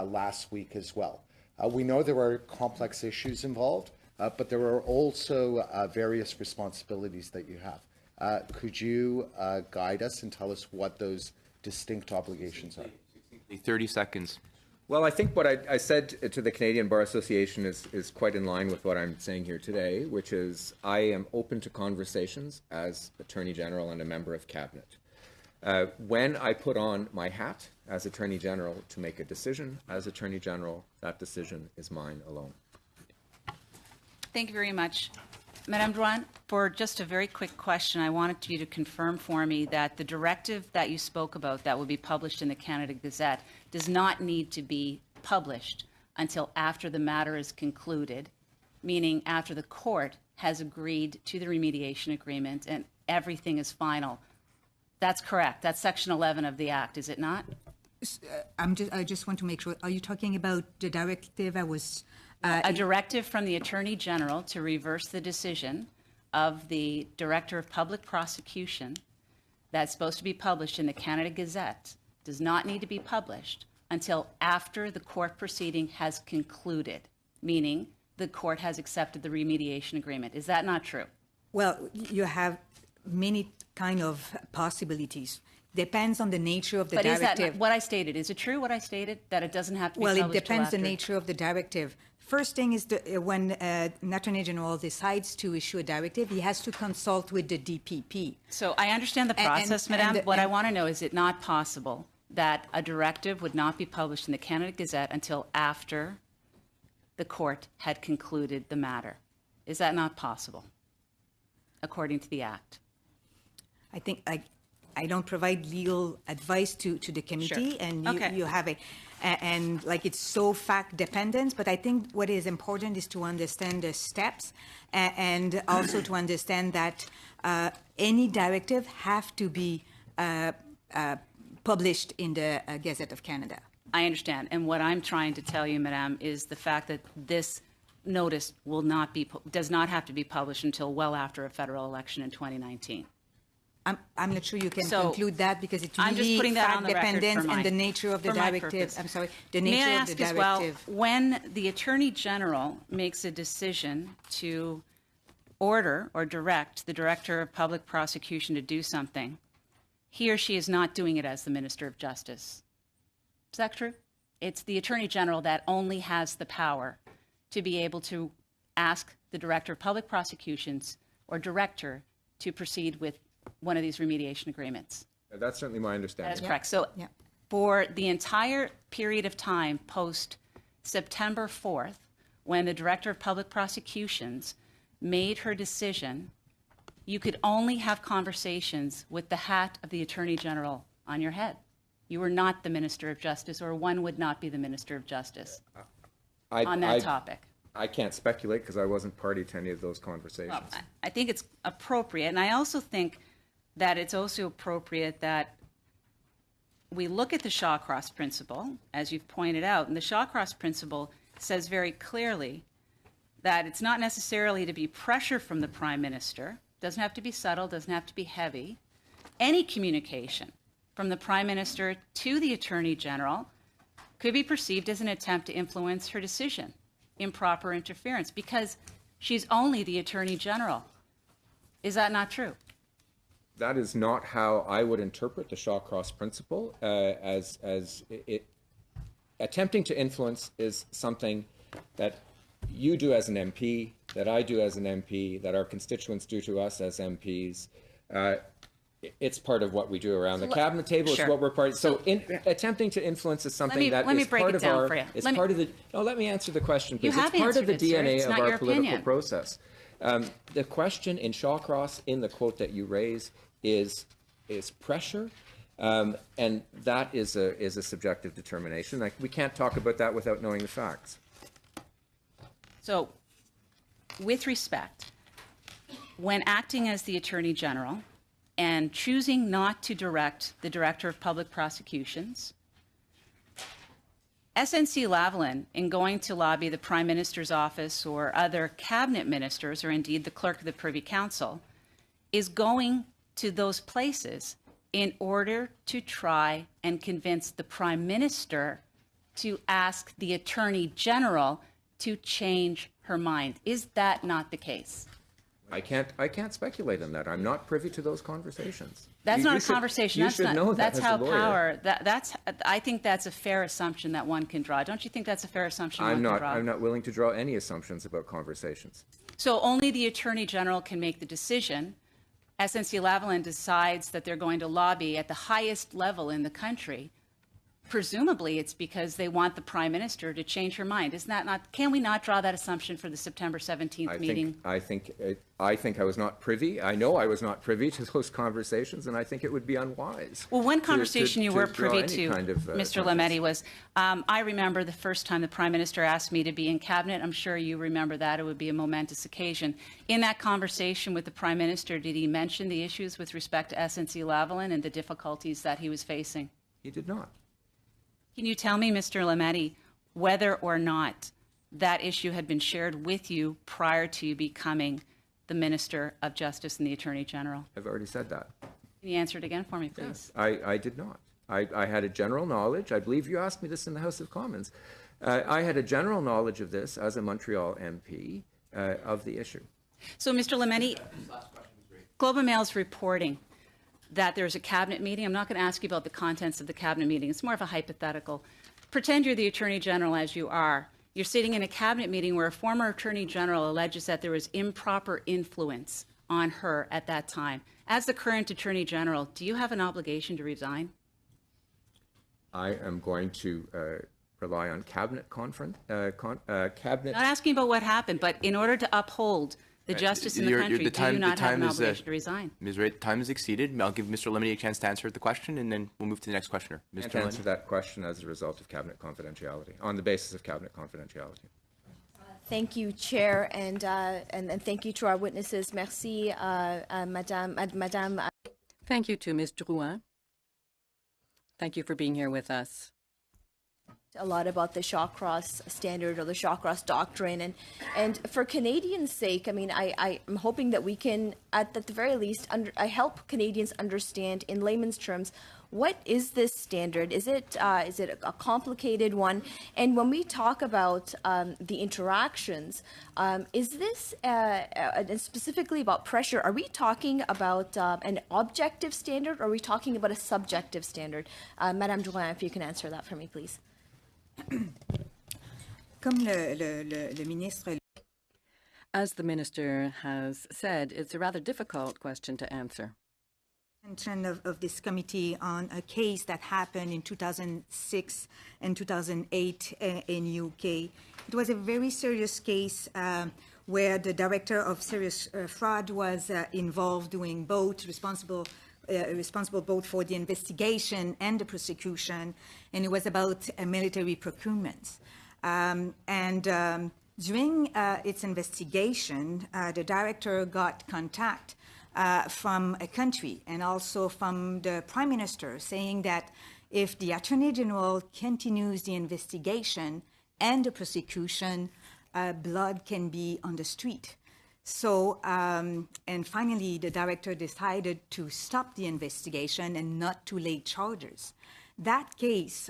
last week as well. We know there are complex issues involved, but there are also various responsibilities that you have. Could you guide us and tell us what those distinct obligations are? 30 seconds. Well, I think what I said to the Canadian Bar Association is quite in line with what I'm saying here today, which is I am open to conversations as Attorney General and a member of Cabinet. When I put on my hat as Attorney General to make a decision as Attorney General, that decision is mine alone. Thank you very much. Madame Drouin, for just a very quick question, I wanted you to confirm for me that the directive that you spoke about that will be published in the Canada Gazette does not need to be published until after the matter is concluded, meaning after the court has agreed to the remediation agreement and everything is final. That's correct. That's Section 11 of the Act, is it not? I just want to make sure. Are you talking about the directive I was... a directive from the Attorney General to reverse the decision of the Director of Public Prosecution that's supposed to be published in the Canada Gazette does not need to be published until after the court proceeding has concluded, meaning the court has accepted the remediation agreement. Is that not true? Well, you have many kind of possibilities. Depends on the nature of the directive. But is that what I stated? Is it true what I stated, that it doesn't have to be published Well, it depends till the after? nature of the directive. First thing is when an Attorney General decides to issue a directive, he has to consult with the DPP. So I understand the process, Madame. What I want to know, is it not possible that a directive would not be published in the Canada Gazette until after the court had concluded the matter? Is that not possible, according to the Act? I think I don't provide legal advice to the committee, Sure. and Okay. you have it, and like it's so fact dependent. But I think what is important is to understand the steps, and also to understand that any directive have to be published in the Gazette of Canada. I understand. And what I'm trying to tell you, Madame, is the fact that this notice does not have to be published until well after a federal election in 2019. I'm not sure you can So, conclude that because it's I'm just really putting that on the record fact-dependent for and the my- nature of the for my directive. purpose. I'm sorry, the May I nature of ask the as well, directive. when the Attorney General makes a decision to order or direct the Director of Public Prosecution to do something, he or she is not doing it as the Minister of Justice. Is that true? It's the Attorney General that only has the power to be able to ask the Director of Public Prosecutions or Director to proceed with one of these remediation agreements. That's certainly my understanding. That is correct. So Yeah. for the entire period of time post September 4th, when the Director of Public Prosecutions made her decision, you could only have conversations with the hat of the Attorney General on your head. You were not the Minister of Justice, or one would not be the Minister of Justice on that topic. I can't speculate because I wasn't party to any of those conversations. Well, I think it's appropriate, and I also think that it's also appropriate that we look at the Shawcross principle, as you've pointed out, and the Shawcross principle says very clearly that it's not necessarily to be pressure from the Prime Minister, doesn't have to be subtle, doesn't have to be heavy. Any communication from the Prime Minister to the Attorney General could be perceived as an attempt to influence her decision, improper interference, because she's only the Attorney General. Is that not true? That is not how I would interpret the Shawcross principle. Attempting to influence is something that you do as an MP, that I do as an MP, that our constituents do to us as MPs. It's part of what we do around the cabinet table. Sure. It's what we're part. So, attempting to influence is something Let me is break part it of down our. for you. It's part of the. No, let me answer the question, please. You have It's part of the answered it, sir. DNA It's of not our your political opinion. process. The question in Shawcross, in the quote that you raise, is pressure. And that is a subjective determination. Like, we can't talk about that without knowing the facts. So, with respect, when acting as the Attorney General and choosing not to direct the Director of Public Prosecutions, SNC Lavalin, in going to lobby the Prime Minister's office or other cabinet ministers, or indeed the Clerk of the Privy Council, is going to those places in order to try and convince the Prime Minister to ask the Attorney General to change her mind. Is that not the case? I can't speculate on that. I'm not privy to those conversations. That's You not a should- conversation. You That's should not, know that that's as how a lawyer. power. I think that's a fair assumption that one can draw. Don't you think that's a fair assumption one can draw? I'm not willing to draw any assumptions about conversations. So only the Attorney General can make the decision. SNC Lavalin decides that they're going to lobby at the highest level in the country. Presumably, it's because they want the Prime Minister to change her mind. Isn't that not? Can we not draw that assumption for the September 17th meeting? I think I was not privy. I know I was not privy to those conversations, and I think it would be unwise. Well, one conversation you were draw privy any to, kind of, Mr. Lametti, was I remember the first time the Prime Minister asked me to be in Cabinet. I'm sure you remember that. It would be a momentous occasion. In that conversation with the Prime Minister, did he mention the issues with respect to SNC Lavalin and the difficulties that he was facing? He did not. Can you tell me, Mr. Lametti, whether or not that issue had been shared with you prior to you becoming the Minister of Justice and the Attorney General? I've already said that. Can you answer it again for me, please? I did not. I had a general knowledge. I believe you asked me this in the House of Commons. I had a general knowledge of this as a Montreal MP of the issue. So, Mr. Lametti, Globe and Mail's reporting that there's a cabinet meeting. I'm not going to ask you about the contents of the cabinet meeting. It's more of a hypothetical. Pretend you're the Attorney General, as you are. You're sitting in a cabinet meeting where a former Attorney General alleges that there was improper influence on her at that time. As the current Attorney General, do you have an obligation to resign? I am going to rely on cabinet cabinet. Not asking about what happened, but in order to uphold the justice in the country, do you not have an obligation to resign? Ms. Wright, time is exceeded. I'll give Mr. Lametti a chance to answer the question, and then we'll move to the next questioner. I can't answer that question as a result of cabinet confidentiality, on the basis of cabinet confidentiality. Thank you, Chair, and thank you to our witnesses. Merci, Madame. Thank you to Ms. Drouin. Thank you for being here with us. a lot about the Shawcross standard or the Shawcross doctrine, and for Canadians' sake, I mean, I'm hoping that we can, at the very least, help Canadians understand in layman's terms, what is this standard? Is it a complicated one? And when we talk about the interactions, is this and specifically about pressure? Are we talking about an objective standard, or are we talking about a subjective standard? Madame Drouin, if you can answer that for me, please. Comme le ministre. As the minister has said, it's a rather difficult question to answer. Of this committee on a case that happened in 2006 and 2008 in UK. It was a very serious case where the director of serious fraud was involved, doing both, responsible both for the investigation and the prosecution, and it was about military procurements. During its investigation, the director got contact from a country and also from the Prime Minister, saying that if the Attorney General continues the investigation and the prosecution, blood can be on the street. So, and finally, the director decided to stop the investigation and not to lay charges. That case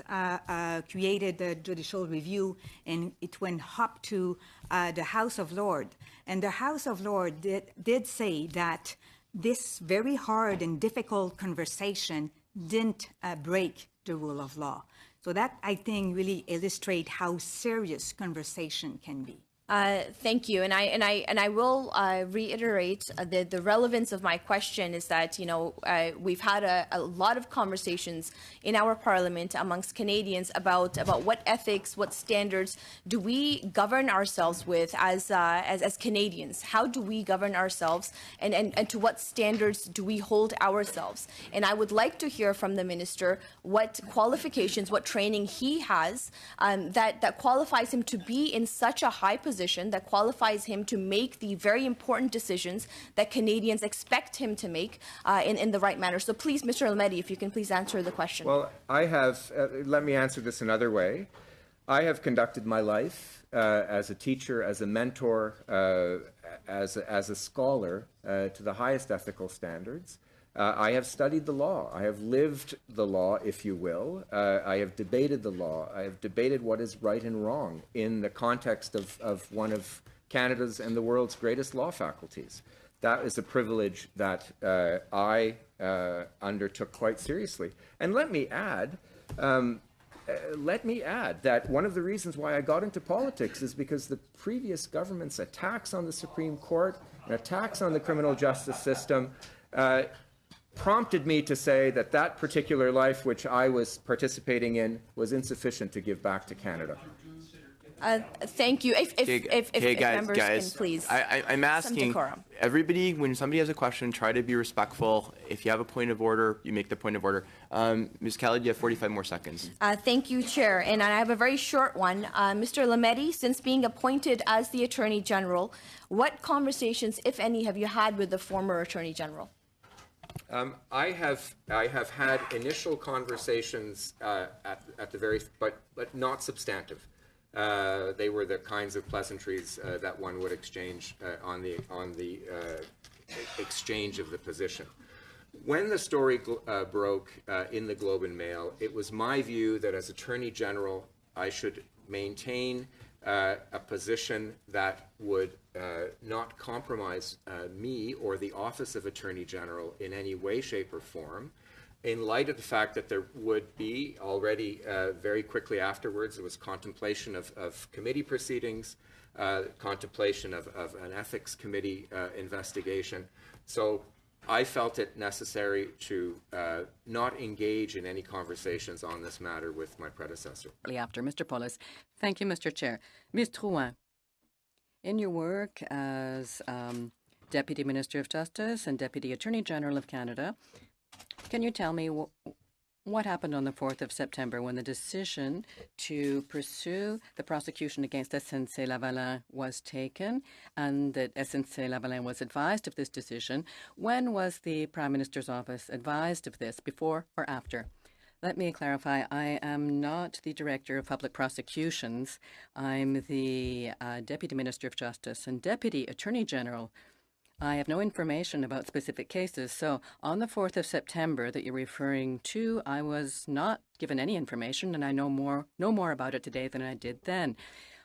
created a judicial review, and it went up to the House of Lords. And the House of Lords did say that this very hard and difficult conversation didn't break the rule of law. So that, I think, really illustrates how serious conversation can be. Thank you, and I will reiterate the relevance of my question is that, you know, we've had a lot of conversations in our Parliament amongst Canadians about what ethics, what standards do we govern ourselves with as Canadians? How do we govern ourselves, and to what standards do we hold ourselves? And I would like to hear from the minister what qualifications, what training he has that qualifies him to be in such a high position, that qualifies him to make the very important decisions that Canadians expect him to make in the right manner. So please, Mr. Lametti, if you can please answer the question. Well, I have, let me answer this another way. I have conducted my life as a teacher, as a mentor, as a scholar to the highest ethical standards. I have studied the law. I have lived the law, if you will. I have debated the law. I have debated what is right and wrong in the context of one of Canada's and the world's greatest law faculties. That is a privilege that I undertook quite seriously. And let me add that one of the reasons why I got into politics is because the previous government's attacks on the Supreme Court and attacks on the criminal justice system prompted me to say that that particular life which I was participating in was insufficient to give back to Canada. Thank you. If members can please. I'm asking everybody, when somebody has a question, try to be respectful. If you have a point of order, you make the point of order. Ms. Kelly, you have 45 more seconds. Thank you, Chair. And I have a very short one. Mr. Lametti, since being appointed as the Attorney General, what conversations, if any, have you had with the former Attorney General? I have had initial conversations at the very, but not substantive. They were the kinds of pleasantries that one would exchange on the exchange of the position. When the story broke in the Globe and Mail, it was my view that as Attorney General, I should maintain a position that would not compromise me or the Office of Attorney General in any way, shape, or form, in light of the fact that there would be already very quickly afterwards, there was contemplation of committee proceedings, contemplation of an ethics committee investigation. So I felt it necessary to not engage in any conversations on this matter with my predecessor. After Mr. Polis. Thank you, Mr. Chair. Ms. Drouin, in your work as Deputy Minister of Justice and Deputy Attorney General of Canada, can you tell me what happened on the 4th of September when the decision to pursue the prosecution against SNC-Lavalin was taken and that SNC-Lavalin was advised of this decision? When was the Prime Minister's office advised of this, before or after? Let me clarify. I am not the Director of Public Prosecutions. I'm the Deputy Minister of Justice and Deputy Attorney General. I have no information about specific cases. So on the 4th of September that you're referring to, I was not given any information, and I know more about it today than I did then.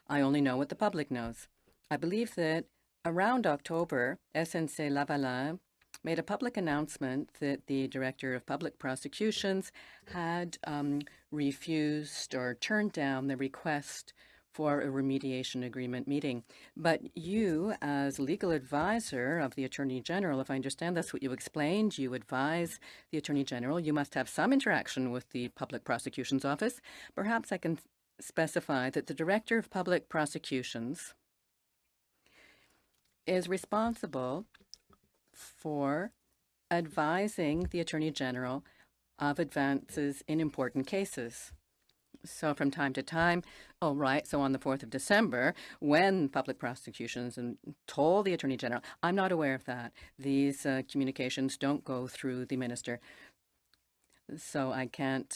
I only know what the public knows. I believe that around October, SNC Lavalin made a public announcement that the Director of Public Prosecutions had refused or turned down the request for a remediation agreement meeting. But you, as legal advisor of the Attorney General, if I understand that's what you explained, you advise the Attorney General, you must have some interaction with the Public Prosecutions Office. Perhaps I can specify that the Director of Public Prosecutions is responsible for advising the Attorney General of advances in important cases. So from time to time, oh, right, so on the 4th of December, when public prosecutions told the Attorney General, I'm not aware of that. These communications don't go through the minister. So I can't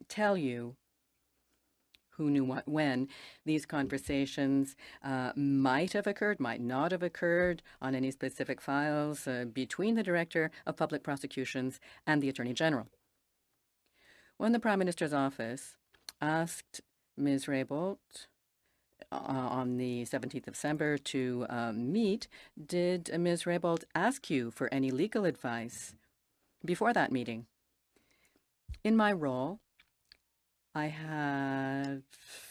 tell you who knew what when. These conversations might have occurred, might not have occurred on any specific files between the Director of Public Prosecutions and the Attorney General. When the Prime Minister's office asked Ms. Raybould on the 17th of December to meet, did Ms. Raybould ask you for any legal advice before that meeting? In my role, I have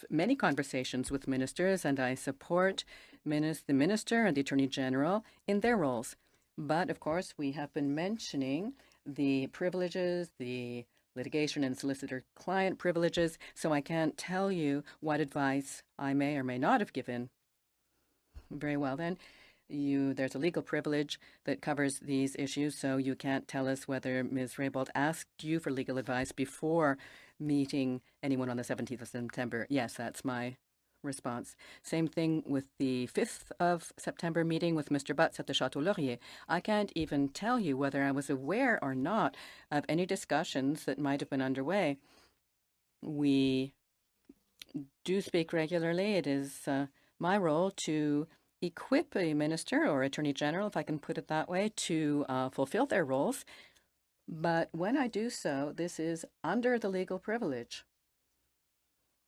many conversations with ministers, and I support the minister and the Attorney General in their roles. But, of course, we have been mentioning the privileges, the litigation and solicitor-client privileges, so I can't tell you what advice I may or may not have given. Very well, then. There's a legal privilege that covers these issues, so you can't tell us whether Ms. Raybould asked you for legal advice before meeting anyone on the 17th of September. Yes, that's my response. Same thing with the 5th of September meeting with Mr. Butts at the Chateau Laurier. I can't even tell you whether I was aware or not of any discussions that might have been underway. We do speak regularly. It is my role to equip a minister or attorney general, if I can put it that way, to fulfill their roles. But when I do so, this is under the legal privilege.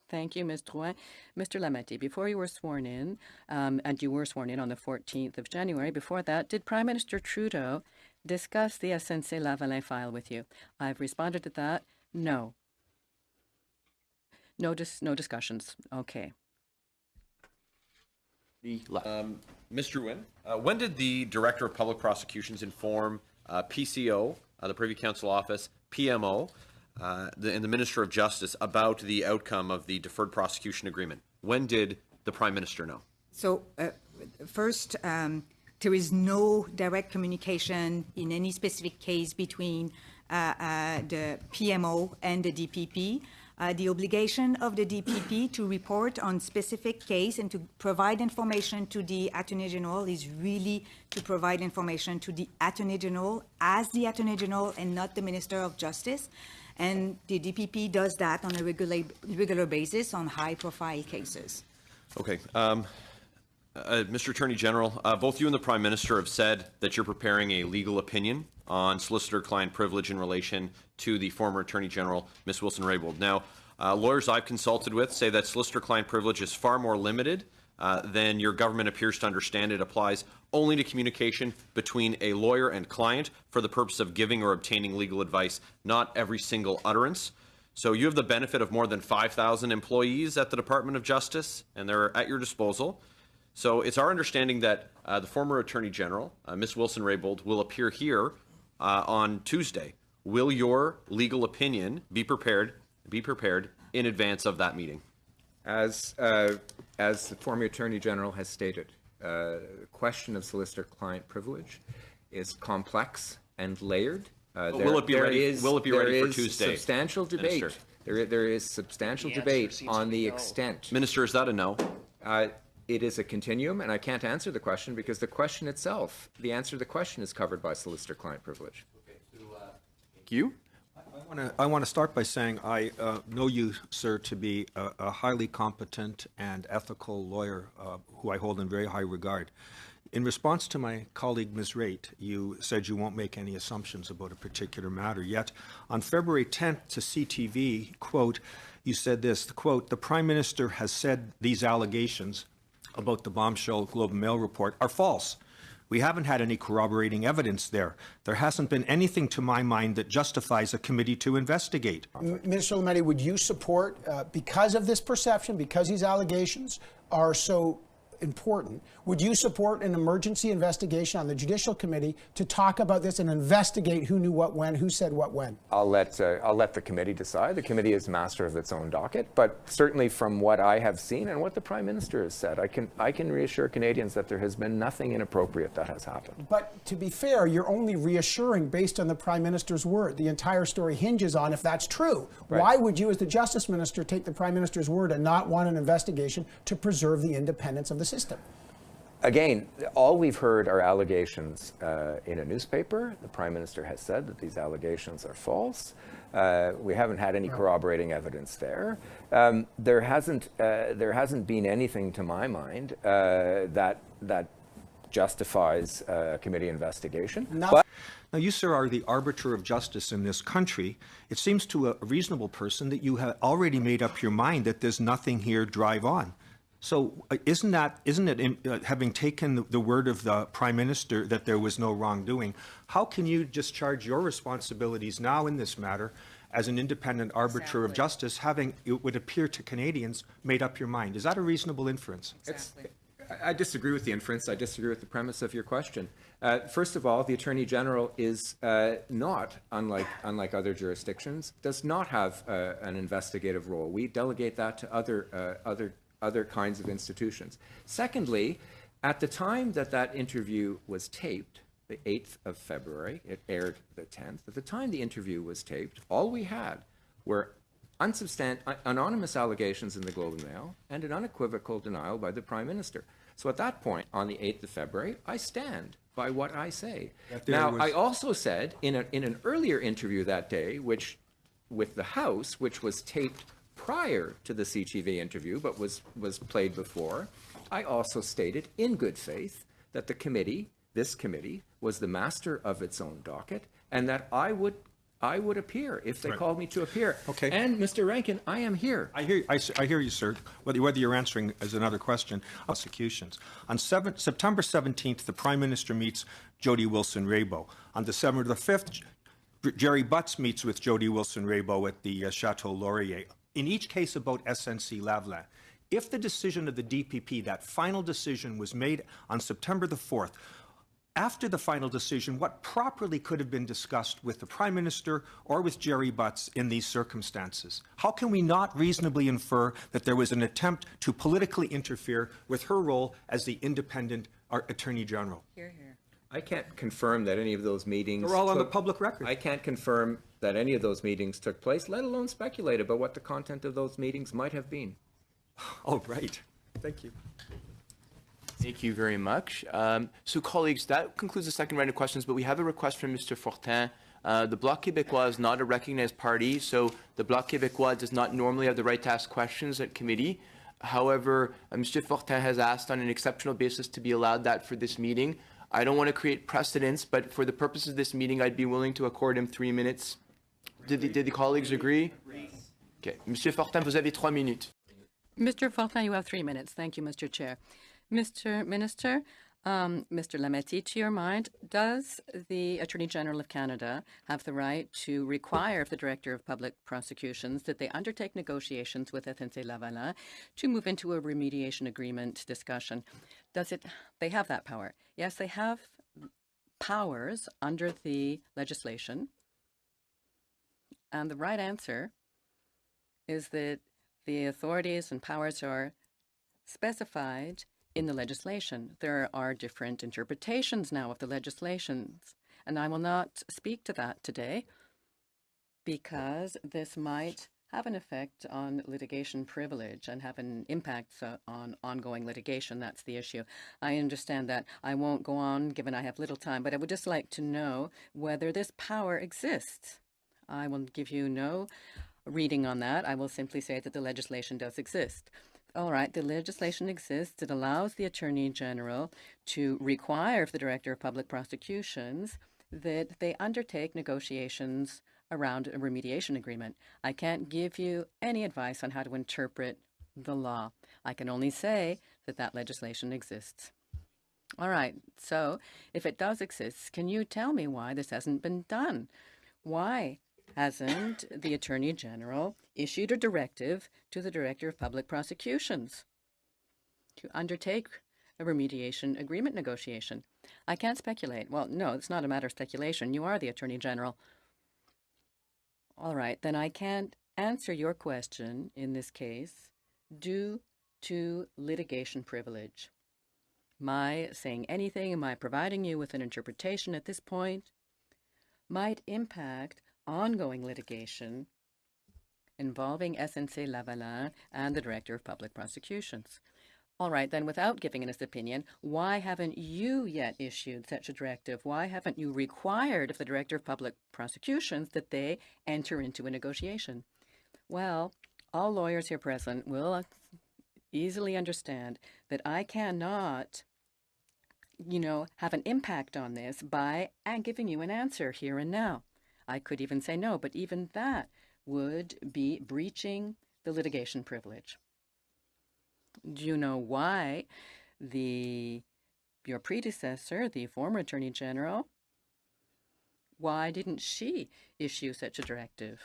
Thank you, Ms. Drouin. Mr. Lametti, before you were sworn in, and you were sworn in on the 14th of January, before that, did Prime Minister Trudeau discuss the SNC Lavalin file with you? I've responded to that. No. No discussions. Okay. Mr. Drouin, when did the Director of Public Prosecutions inform PCO, the Privy Council Office, PMO, and the Minister of Justice about the outcome of the deferred prosecution agreement? When did the Prime Minister know? So first, there is no direct communication in any specific case between the PMO and the DPP. The obligation of the DPP to report on specific case and to provide information to the Attorney General is really to provide information to the Attorney General as the Attorney General and not the Minister of Justice. And the DPP does that on a regular basis on high-profile cases. Okay. Mr. Attorney General, both you and the Prime Minister have said that you're preparing a legal opinion on solicitor-client privilege in relation to the former Attorney General, Ms. Wilson-Raybould. Now, lawyers I've consulted with say that solicitor-client privilege is far more limited than your government appears to understand. It applies only to communication between a lawyer and client for the purpose of giving or obtaining legal advice, not every single utterance. So you have the benefit of more than 5,000 employees at the Department of Justice, and they're at your disposal. So it's our understanding that the former Attorney General, Ms. Wilson-Raybould, will appear here on Tuesday. Will your legal opinion be prepared in advance of that meeting? As the former Attorney General has stated, the question of solicitor-client privilege is complex and layered. Will it be ready for Tuesday? Substantial debate. There is substantial debate on the extent. Minister, is that a no? It is a continuum, and I can't answer the question because the question itself, the answer to the question is covered by solicitor-client privilege. Thank you. My I want to start by saying I know you, sir, to be a highly competent and ethical lawyer who I hold in very high regard. In response to my colleague, Ms. Raitt, you said you won't make any assumptions about a particular matter. Yet, on February 10th to CTV, quote, you said this, quote, the Prime Minister has said these allegations about the bombshell Globe and Mail report are false. We haven't had any corroborating evidence there. There hasn't been anything to my mind that justifies a committee to investigate. Minister Lametti, would you support, because of this perception, because these allegations are so important, would you support an emergency investigation on the Judicial Committee to talk about this and investigate who knew what when, who said what when? I'll let the committee decide. The committee is master of its own docket, but certainly from what I have seen and what the Prime Minister has said, I can reassure Canadians that there has been nothing inappropriate that has happened. But to be fair, you're only reassuring based on the Prime Minister's word. The entire story hinges on if that's true. Right. Why would you, as the Justice Minister, take the Prime Minister's word and not want an investigation to preserve the independence of the system? Again, all we've heard are allegations in a newspaper. The Prime Minister has said that these allegations are false. We haven't had any corroborating evidence there. There hasn't been anything, to my mind, that justifies a committee investigation. Now, you, sir, are the arbiter of justice in this country. It seems to a reasonable person that you have already made up your mind that there's nothing here, drive on. So isn't it, having taken the word of the Prime Minister that there was no wrongdoing, how can you discharge your responsibilities now in this matter as an independent arbiter of justice, having, it would appear to Canadians, made up your mind? Is that a reasonable inference? I disagree with the inference. I disagree with the premise of your question. First of all, the Attorney General is not, unlike other jurisdictions, does not have an investigative role. We delegate that to other kinds of institutions. Secondly, at the time that interview was taped, the 8th of February, it aired the 10th. At the time the interview was taped, all we had were anonymous allegations in the Globe and Mail and an unequivocal denial by the Prime Minister. So at that point, on the 8th of February, I stand by what I say. Now, I also said in an earlier interview that day, with the House, which was taped prior to the CTV interview, but was played before, I also stated in good faith that this committee, was the master of its own docket, and that I would appear if they called me to appear. Okay. And Mr. Rankin, I am here. I hear you, sir. Whether you're answering is another question. Prosecutions. On September 17th, the Prime Minister meets Jody Wilson-Raybould. On December the 5th, Jerry Butts meets with Jody Wilson-Raybould at the Chateau Laurier. In each case about SNC Lavalin, if the decision of the DPP, that final decision, was made on September the 4th, after the final decision, what properly could have been discussed with the Prime Minister or with Jerry Butts in these circumstances? How can we not reasonably infer that there was an attempt to politically interfere with her role as the independent Attorney General? Hear, hear. I can't confirm that any of those meetings... They're all on the public record. I can't confirm that any of those meetings took place, let alone speculate about what the content of those meetings might have been. Oh, right. Thank you. Thank you very much. So, colleagues, that concludes the second round of questions, but we have a request from Mr. Fortin. The Bloc Québécois is not a recognized party, so the Bloc Québécois does not normally have the right to ask questions at committee. However, Mr. Fortin has asked on an exceptional basis to be allowed that for this meeting. I don't want to create precedents, but for the purposes of this meeting, I'd be willing to accord him 3 minutes. Did the colleagues agree? Okay. Monsieur Fortin, vous avez 3 minutes. Mr. Fortin, you have 3 minutes. Thank you, Mr. Chair. Mr. Minister, Mr. Lametti, to your mind, does the Attorney General of Canada have the right to require of the Director of Public Prosecutions that they undertake negotiations with SNC Lavalin to move into a remediation agreement discussion? They have that power? Yes, they have powers under the legislation. And the right answer is that the authorities and powers are specified in the legislation. There are different interpretations now of the legislations, and I will not speak to that today because this might have an effect on litigation privilege and have an impact on ongoing litigation. That's the issue. I understand that. I won't go on given I have little time, but I would just like to know whether this power exists I will give you no reading on that. I will simply say that the legislation does exist. All right, the legislation exists. It allows the Attorney General to require of the Director of Public Prosecutions that they undertake negotiations around a remediation agreement. I can't give you any advice on how to interpret the law. I can only say that that legislation exists. All right, so if it does exist, can you tell me why this hasn't been done? Why hasn't the Attorney General issued a directive to the Director of Public Prosecutions to undertake a remediation agreement negotiation? I can't speculate. Well, no, it's not a matter of speculation. You are the Attorney General. All right, then I can't answer your question in this case due to litigation privilege. My saying anything, my providing you with an interpretation at this point might impact ongoing litigation involving SNC Lavalin and the Director of Public Prosecutions. All right, then without giving an opinion, why haven't you yet issued such a directive? Why haven't you required of the Director of Public Prosecutions that they enter into a negotiation? Well, all lawyers here present will easily understand that I cannot, have an impact on this by giving you an answer here and now. I could even say no, but even that would be breaching the litigation privilege. Do you know why your predecessor, the former Attorney General, why didn't she issue such a directive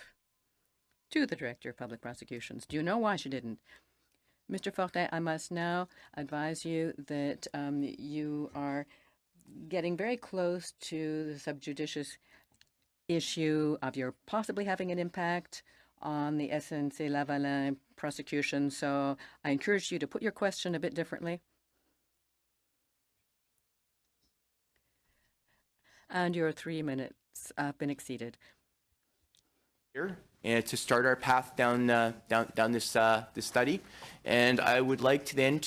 to the Director of Public Prosecutions? Do you know why she didn't? Mr. Fortin, I must now advise you that you are getting very close to the subjudicious issue of your possibly having an impact on the SNC Lavalin prosecution, so I encourage you to put your question a bit differently. And your 3 minutes have been exceeded. Here, and to start our path down this study, and I would like to then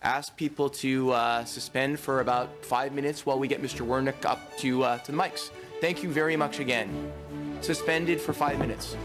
ask people to suspend for about 5 minutes while we get Mr. Wernick up to the mics. Thank you very much again. Suspended for 5 minutes.